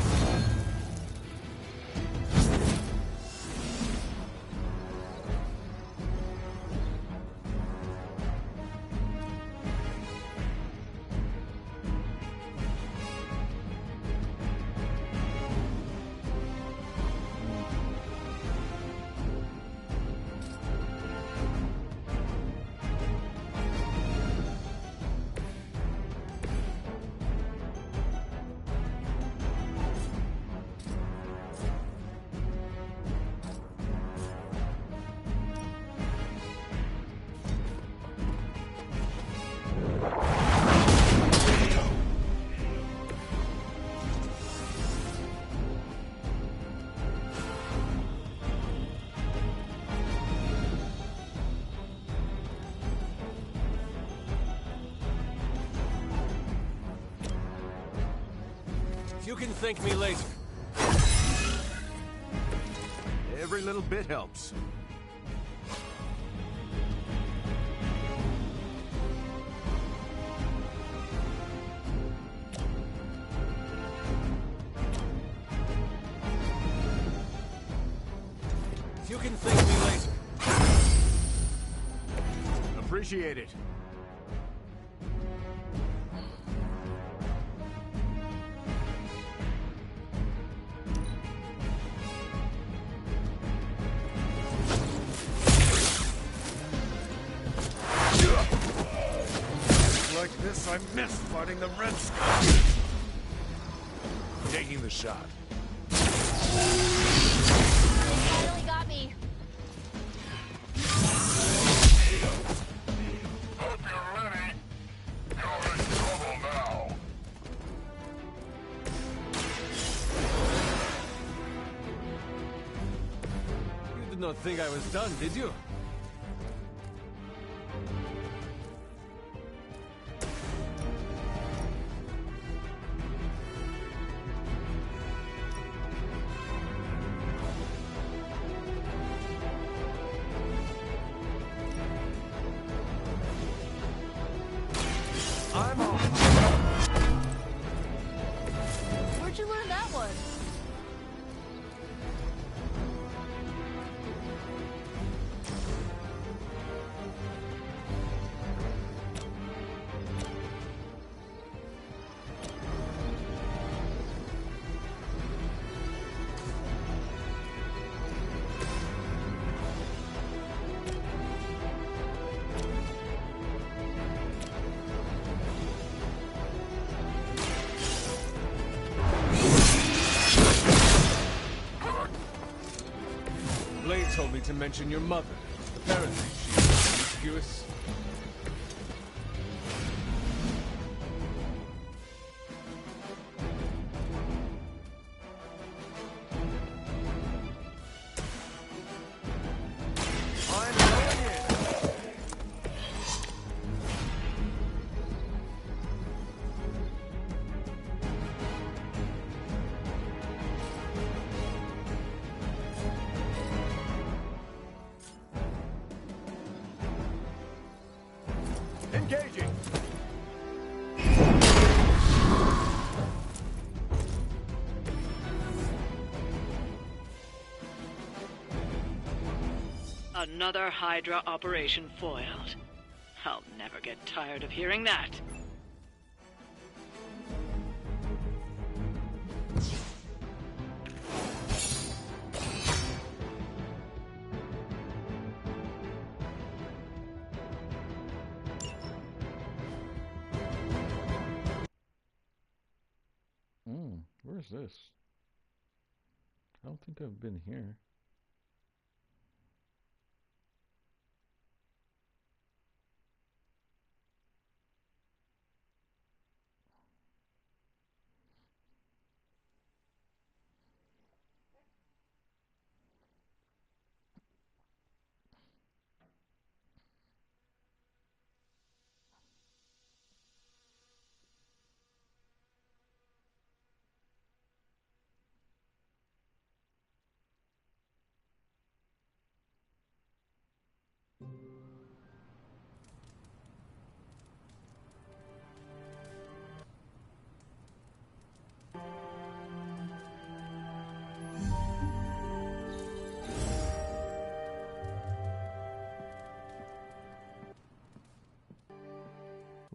You can thank me later. Every little bit helps. can thank me later. Appreciate it. Like this, I missed fighting the Red Skull. Taking the shot. Finally got me. Hope you're ready. You're in trouble now. You did not think I was done, did you? Where'd you learn that one? Blade told me to mention your mother. Apparently, she's promiscuous. Engaging! Another Hydra operation foiled. I'll never get tired of hearing that. Where's this? I don't think I've been here.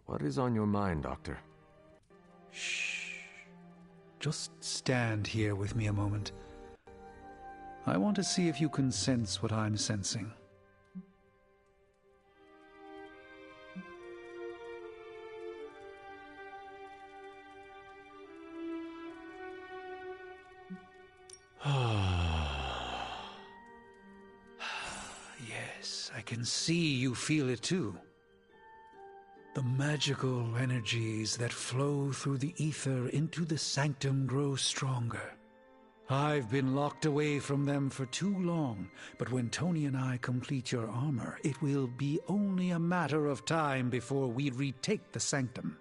What is on your mind, Doctor? Shh. Just stand here with me a moment. I want to see if you can sense what I'm sensing. Yes, I can see you feel it too. The magical energies that flow through the ether into the sanctum grow stronger. I've been locked away from them for too long, but when Tony and I complete your armor, it will be only a matter of time before we retake the sanctum.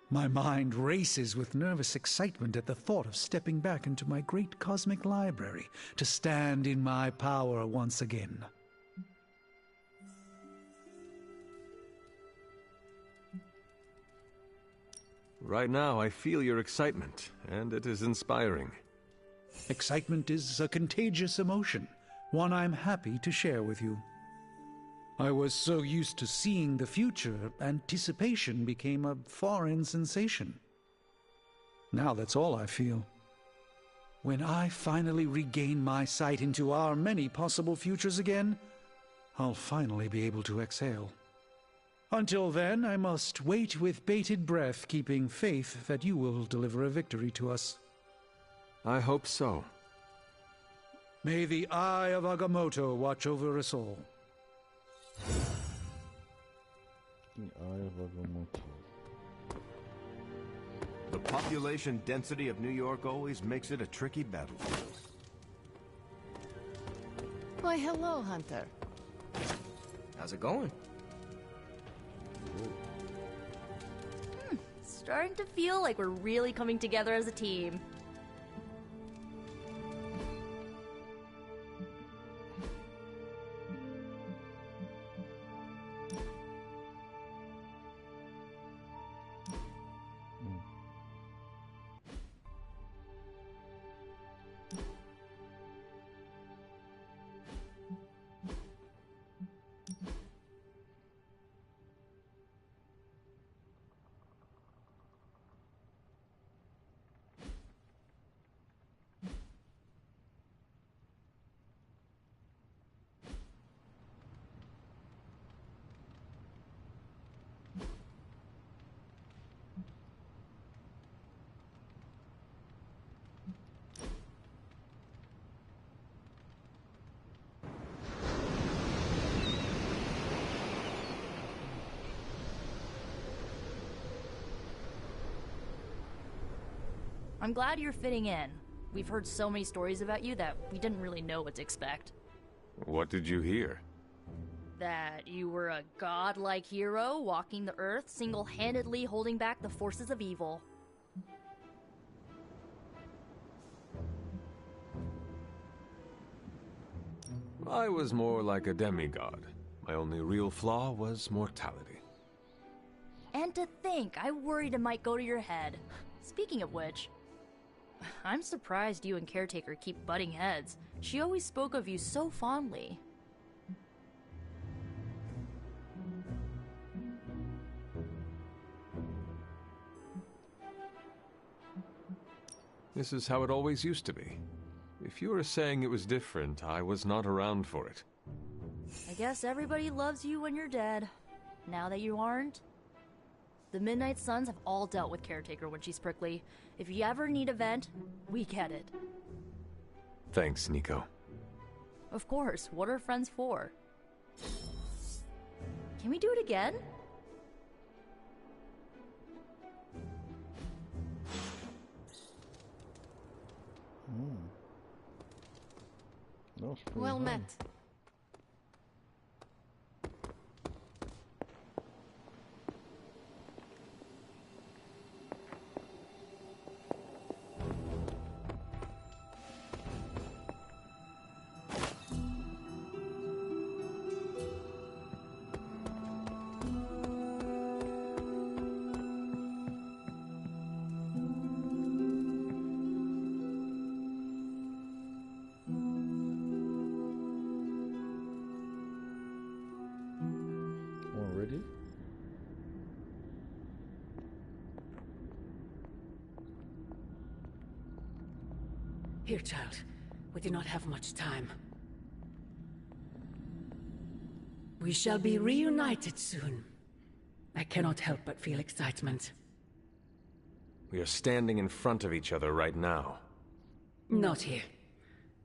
My mind races with nervous excitement at the thought of stepping back into my great cosmic library to stand in my power once again. Right now, I feel your excitement, and it is inspiring. Excitement is a contagious emotion. one I'm happy to share with you. I was so used to seeing the future, anticipation became a foreign sensation. Now that's all I feel. When I finally regain my sight into our many possible futures again, I'll finally be able to exhale. Until then, I must wait with bated breath, keeping faith that you will deliver a victory to us. I hope so. May the Eye of Agamotto watch over us all. The Eye of Agamotto. The population density of New York always makes it a tricky battlefield. Why, hello, Hunter. How's it going? Starting to feel like we're really coming together as a team. I'm glad you're fitting in. We've heard so many stories about you that we didn't really know what to expect. What did you hear? That you were a godlike hero walking the earth, single-handedly holding back the forces of evil. I was more like a demigod. My only real flaw was mortality. And to think, I worried it might go to your head. Speaking of which, I'm surprised you and Caretaker keep butting heads. She always spoke of you so fondly. This is how it always used to be. If you were saying it was different, I was not around for it. I guess everybody loves you when you're dead. Now that you aren't, the Midnight Suns have all dealt with Caretaker when she's prickly. If you ever need a vent, we get it. Thanks, Nico. Of course, what are friends for? Can we do it again? That was pretty Well hard. met. Already? Here, child. We do not have much time. We shall be reunited soon. I cannot help but feel excitement. We are standing in front of each other right now. Not here,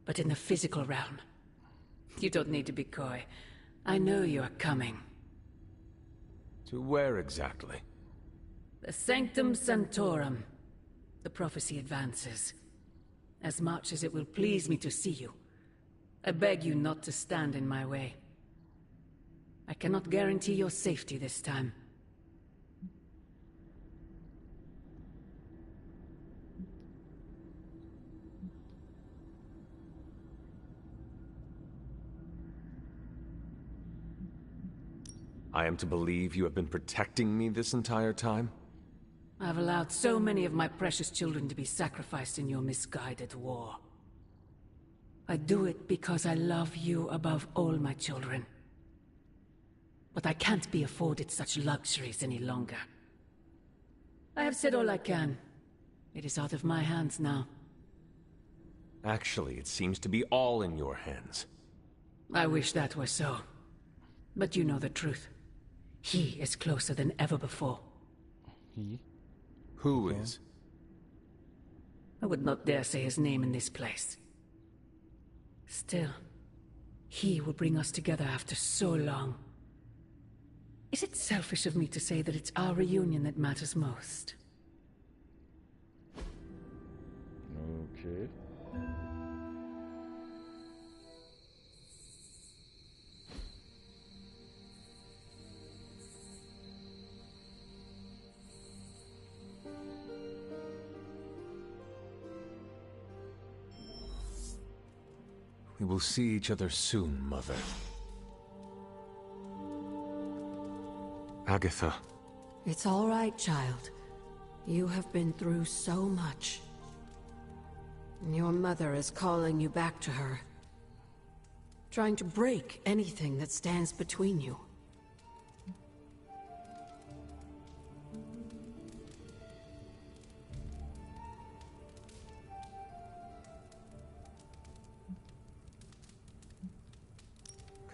but in the physical realm. You don't need to be coy. I know you are coming. To where exactly? The Sanctum Sanctorum. The prophecy advances. As much as it will please me to see you, I beg you not to stand in my way. I cannot guarantee your safety this time. I am to believe you have been protecting me this entire time? I've allowed so many of my precious children to be sacrificed in your misguided war. I do it because I love you above all my children. But I can't be afforded such luxuries any longer. I have said all I can. It is out of my hands now. Actually, it seems to be all in your hands. I wish that were so. But you know the truth. He is closer than ever before. He? Who is? I would not dare say his name in this place. Still, he will bring us together after so long. Is it selfish of me to say that it's our reunion that matters most? Okay. We will see each other soon, Mother. Agatha. It's all right, child. You have been through so much. Your mother is calling you back to her. Trying to break anything that stands between you.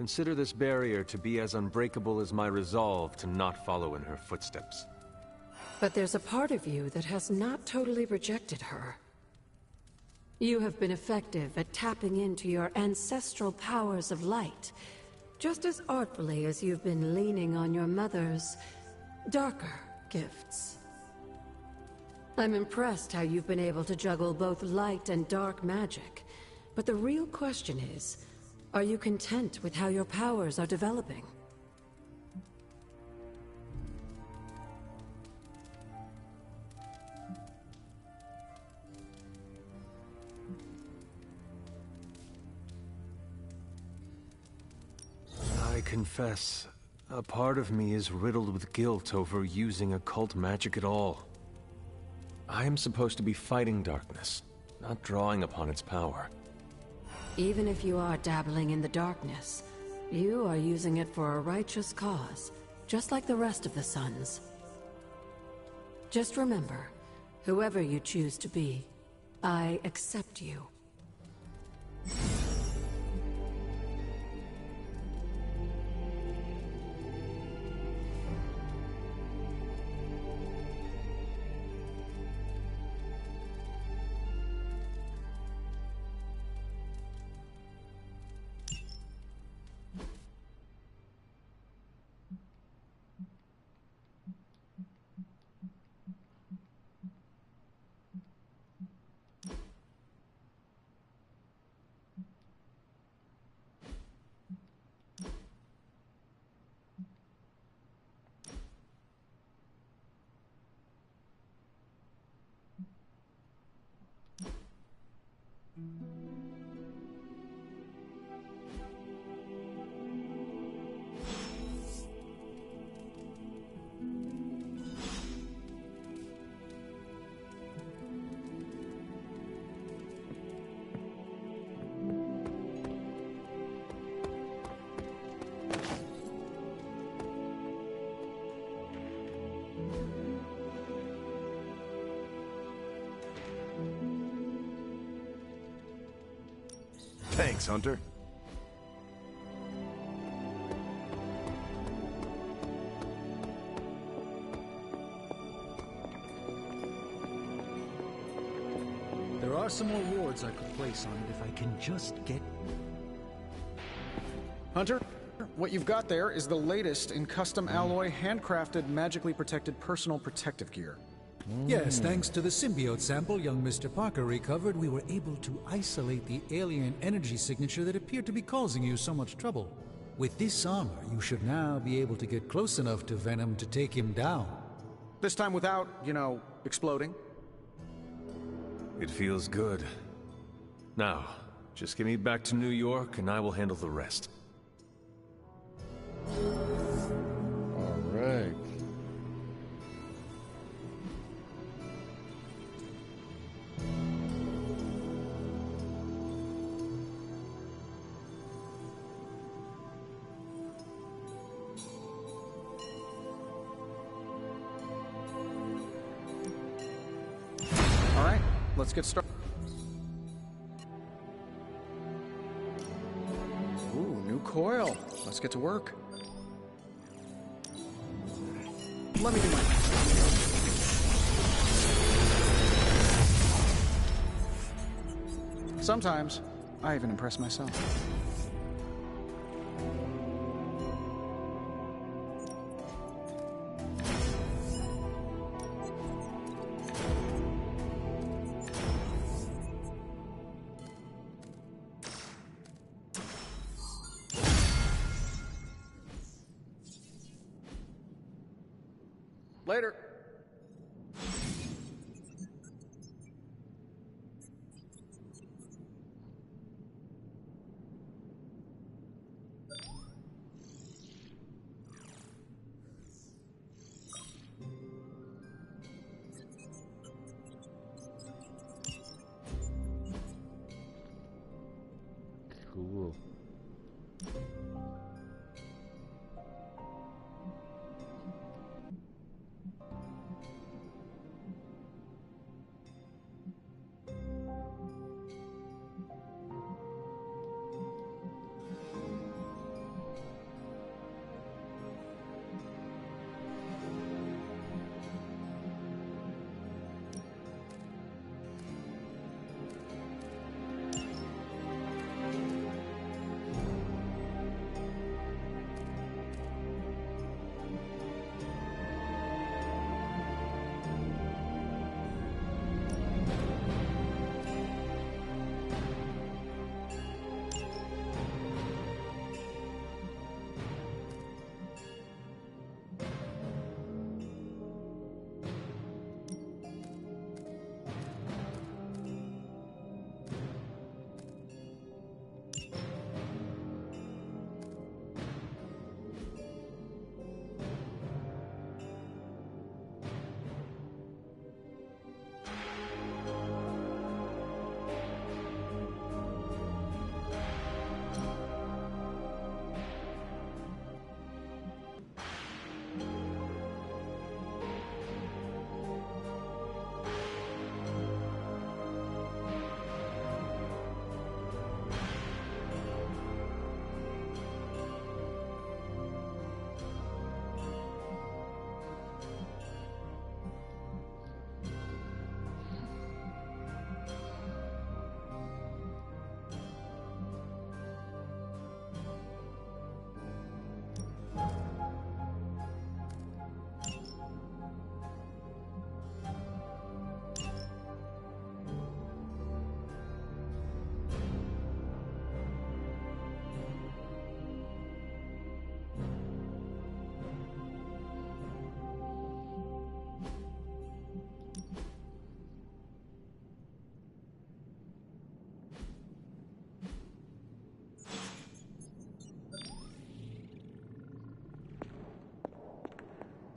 Consider this barrier to be as unbreakable as my resolve to not follow in her footsteps. But there's a part of you that has not totally rejected her. You have been effective at tapping into your ancestral powers of light, just as artfully as you've been leaning on your mother's darker gifts. I'm impressed how you've been able to juggle both light and dark magic, but the real question is, are you content with how your powers are developing? I confess, a part of me is riddled with guilt over using occult magic at all. I am supposed to be fighting darkness, not drawing upon its power. Even if you are dabbling in the darkness, you are using it for a righteous cause, just like the rest of the Sons. Just remember, whoever you choose to be, I accept you. Thanks, Hunter. There are some more wards I could place on it if I can just get... Hunter, what you've got there is the latest in custom alloy, handcrafted, magically protected personal protective gear. Yes, thanks to the symbiote sample young Mr. Parker recovered, we were able to isolate the alien energy signature that appeared to be causing you so much trouble. With this armor, you should now be able to get close enough to Venom to take him down. This time without, you know, exploding. It feels good. Now, just get me back to New York and I will handle the rest. All right. let's get started. Ooh, new coil. Let's get to work. Let me do my... Sometimes, I even impress myself. Later. Cool.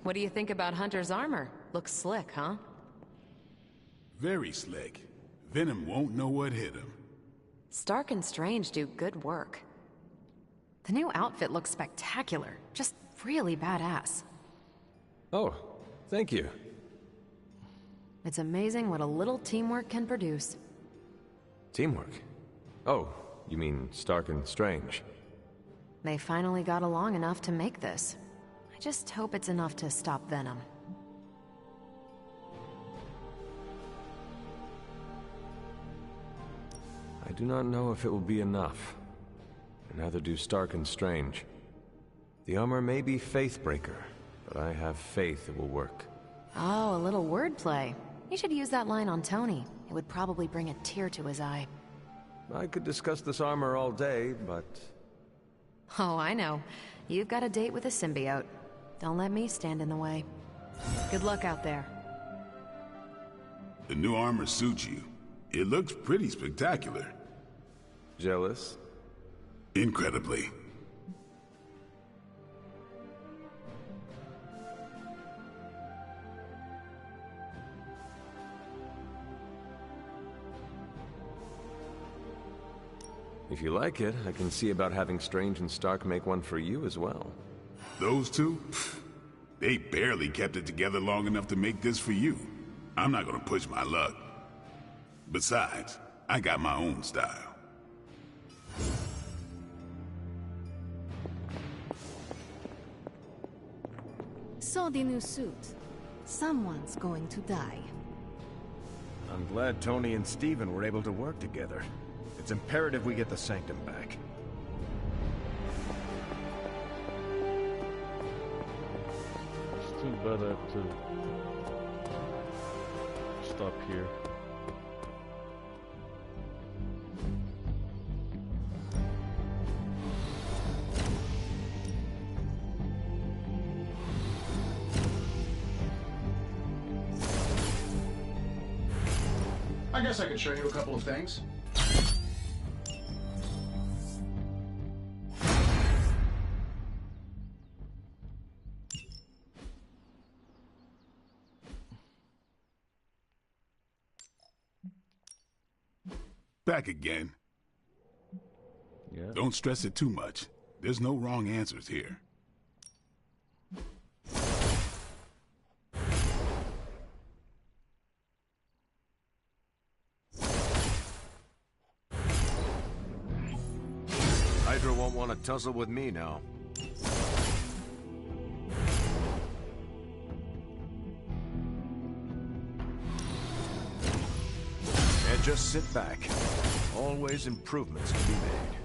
What do you think about Hunter's armor? Looks slick, huh? Very slick. Venom won't know what hit him. Stark and Strange do good work. The new outfit looks spectacular. Just really badass. Oh, thank you. It's amazing what a little teamwork can produce. Teamwork? Oh, you mean Stark and Strange. They finally got along enough to make this. I just hope it's enough to stop Venom. I do not know if it will be enough. And neither do Stark and Strange. The armor may be Faithbreaker, but I have faith it will work. Oh, a little wordplay. You should use that line on Tony. It would probably bring a tear to his eye. I could discuss this armor all day, but... Oh, I know. You've got a date with a symbiote. Don't let me stand in the way. Good luck out there. The new armor suits you. It looks pretty spectacular. Jealous? Incredibly. If you like it, I can see about having Strange and Stark make one for you as well. Those two? They barely kept it together long enough to make this for you. I'm not gonna push my luck. Besides, I got my own style. So the new suit. Someone's going to die. I'm glad Tony and Steven were able to work together. It's imperative we get the Sanctum back. It's too bad I have to stop here. I guess I could show you a couple of things. Back again. Yeah. Don't stress it too much. There's no wrong answers here. Hydra won't want to tussle with me now. And just sit back. Always improvements to be made.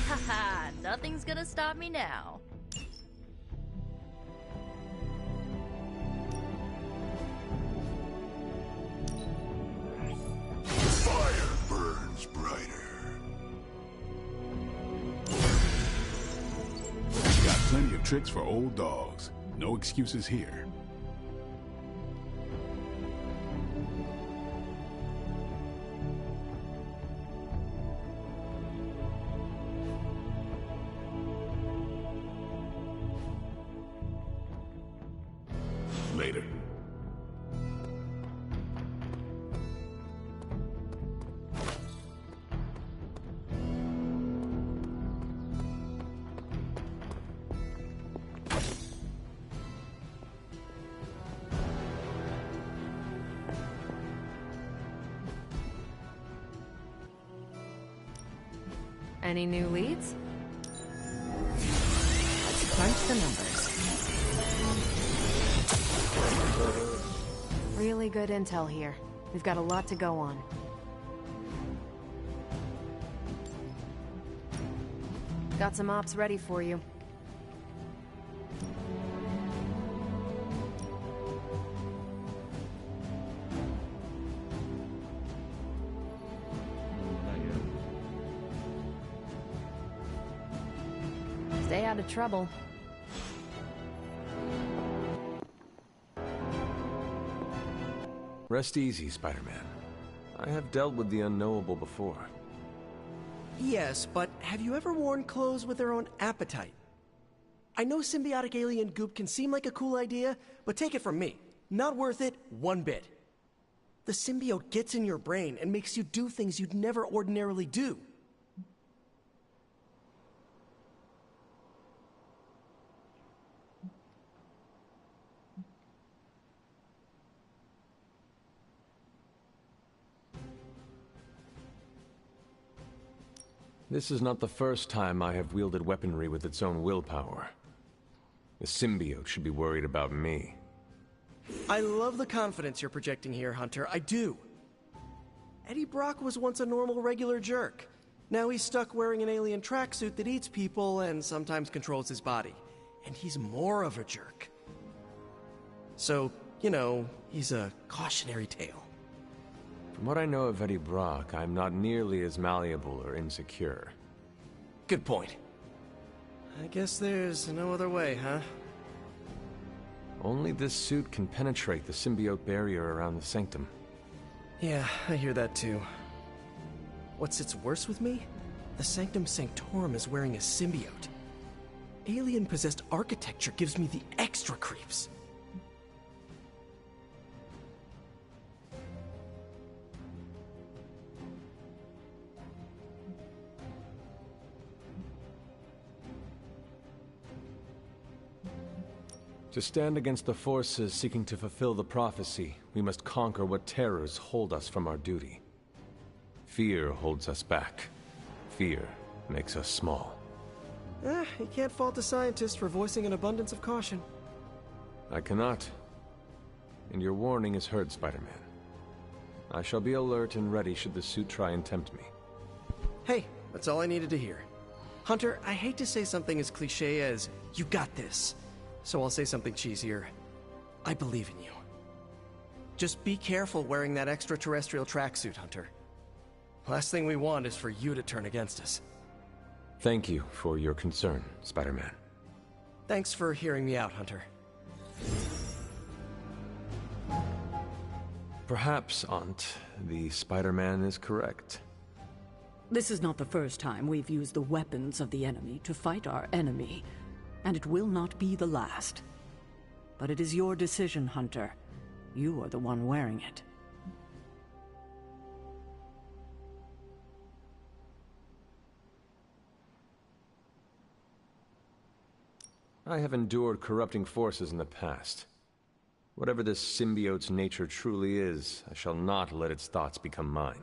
Haha, nothing's gonna stop me now. Fire burns brighter. Got plenty of tricks for old dogs. No excuses here. Later. Any new leads? Let's crunch the numbers. Really good intel here. We've got a lot to go on. Got some ops ready for you. Stay out of trouble. Rest easy, Spider-Man. I have dealt with the unknowable before. Yes, but have you ever worn clothes with their own appetite? I know symbiotic alien goop can seem like a cool idea, but take it from me. Not worth it one bit. The symbiote gets in your brain and makes you do things you'd never ordinarily do. This is not the first time I have wielded weaponry with its own willpower. The symbiote should be worried about me. I love the confidence you're projecting here, Hunter. I do. Eddie Brock was once a normal, regular jerk. Now he's stuck wearing an alien tracksuit that eats people and sometimes controls his body. And he's more of a jerk. So, you know, he's a cautionary tale. From what I know of Eddie Brock, I'm not nearly as malleable or insecure. Good point. I guess there's no other way, huh? Only this suit can penetrate the symbiote barrier around the Sanctum. Yeah, I hear that too. What sits worse with me? The Sanctum Sanctorum is wearing a symbiote. Alien-possessed architecture gives me the extra creeps. To stand against the forces seeking to fulfill the prophecy, we must conquer what terrors hold us from our duty. Fear holds us back. Fear makes us small. You can't fault a scientist for voicing an abundance of caution. I cannot. And your warning is heard, Spider-Man. I shall be alert and ready should the suit try and tempt me. Hey, that's all I needed to hear. Hunter, I hate to say something as cliche as, you got this. So I'll say something cheesier. I believe in you. Just be careful wearing that extraterrestrial tracksuit, Hunter. Last thing we want is for you to turn against us. Thank you for your concern, Spider-Man. Thanks for hearing me out, Hunter. Perhaps, Aunt, the Spider-Man is correct. This is not the first time we've used the weapons of the enemy to fight our enemy, and it will not be the last. But it is your decision, Hunter. You are the one wearing it. I have endured corrupting forces in the past. Whatever this symbiote's nature truly is, I shall not let its thoughts become mine.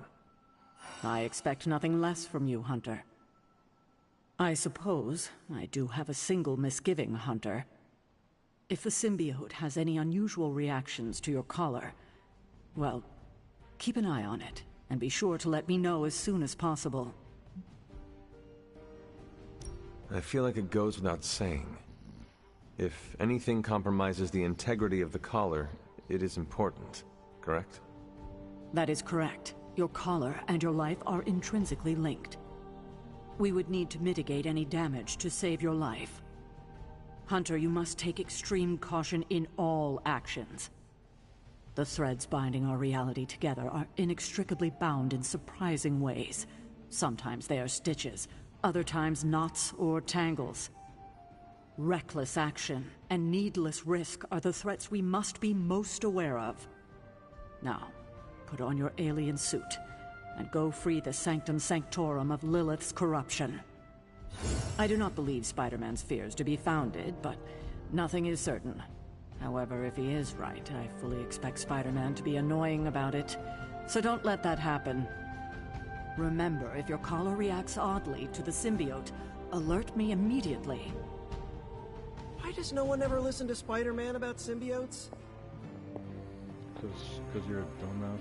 I expect nothing less from you, Hunter. I suppose I do have a single misgiving, Hunter. If the symbiote has any unusual reactions to your collar, well, keep an eye on it, and be sure to let me know as soon as possible. I feel like it goes without saying. If anything compromises the integrity of the collar, it is important, correct? That is correct. Your collar and your life are intrinsically linked. We would need to mitigate any damage to save your life. Hunter, you must take extreme caution in all actions. The threads binding our reality together are inextricably bound in surprising ways. Sometimes they are stitches, other times knots or tangles. Reckless action and needless risk are the threats we must be most aware of. Now, put on your alien suit and go free the Sanctum Sanctorum of Lilith's corruption. I do not believe Spider-Man's fears to be founded, but nothing is certain. However, if he is right, I fully expect Spider-Man to be annoying about it, so don't let that happen. Remember, if your collar reacts oddly to the symbiote, alert me immediately. Why does no one ever listen to Spider-Man about symbiotes? Because you're a dumbass.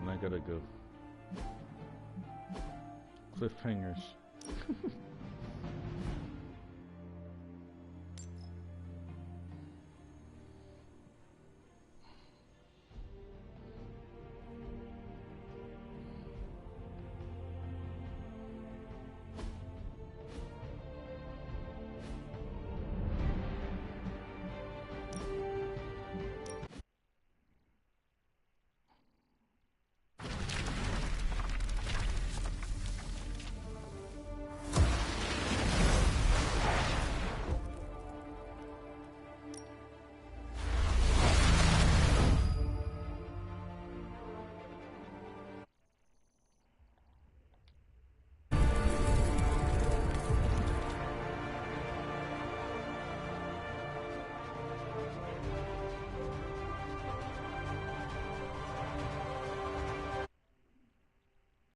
And I gotta go. Cliffhangers.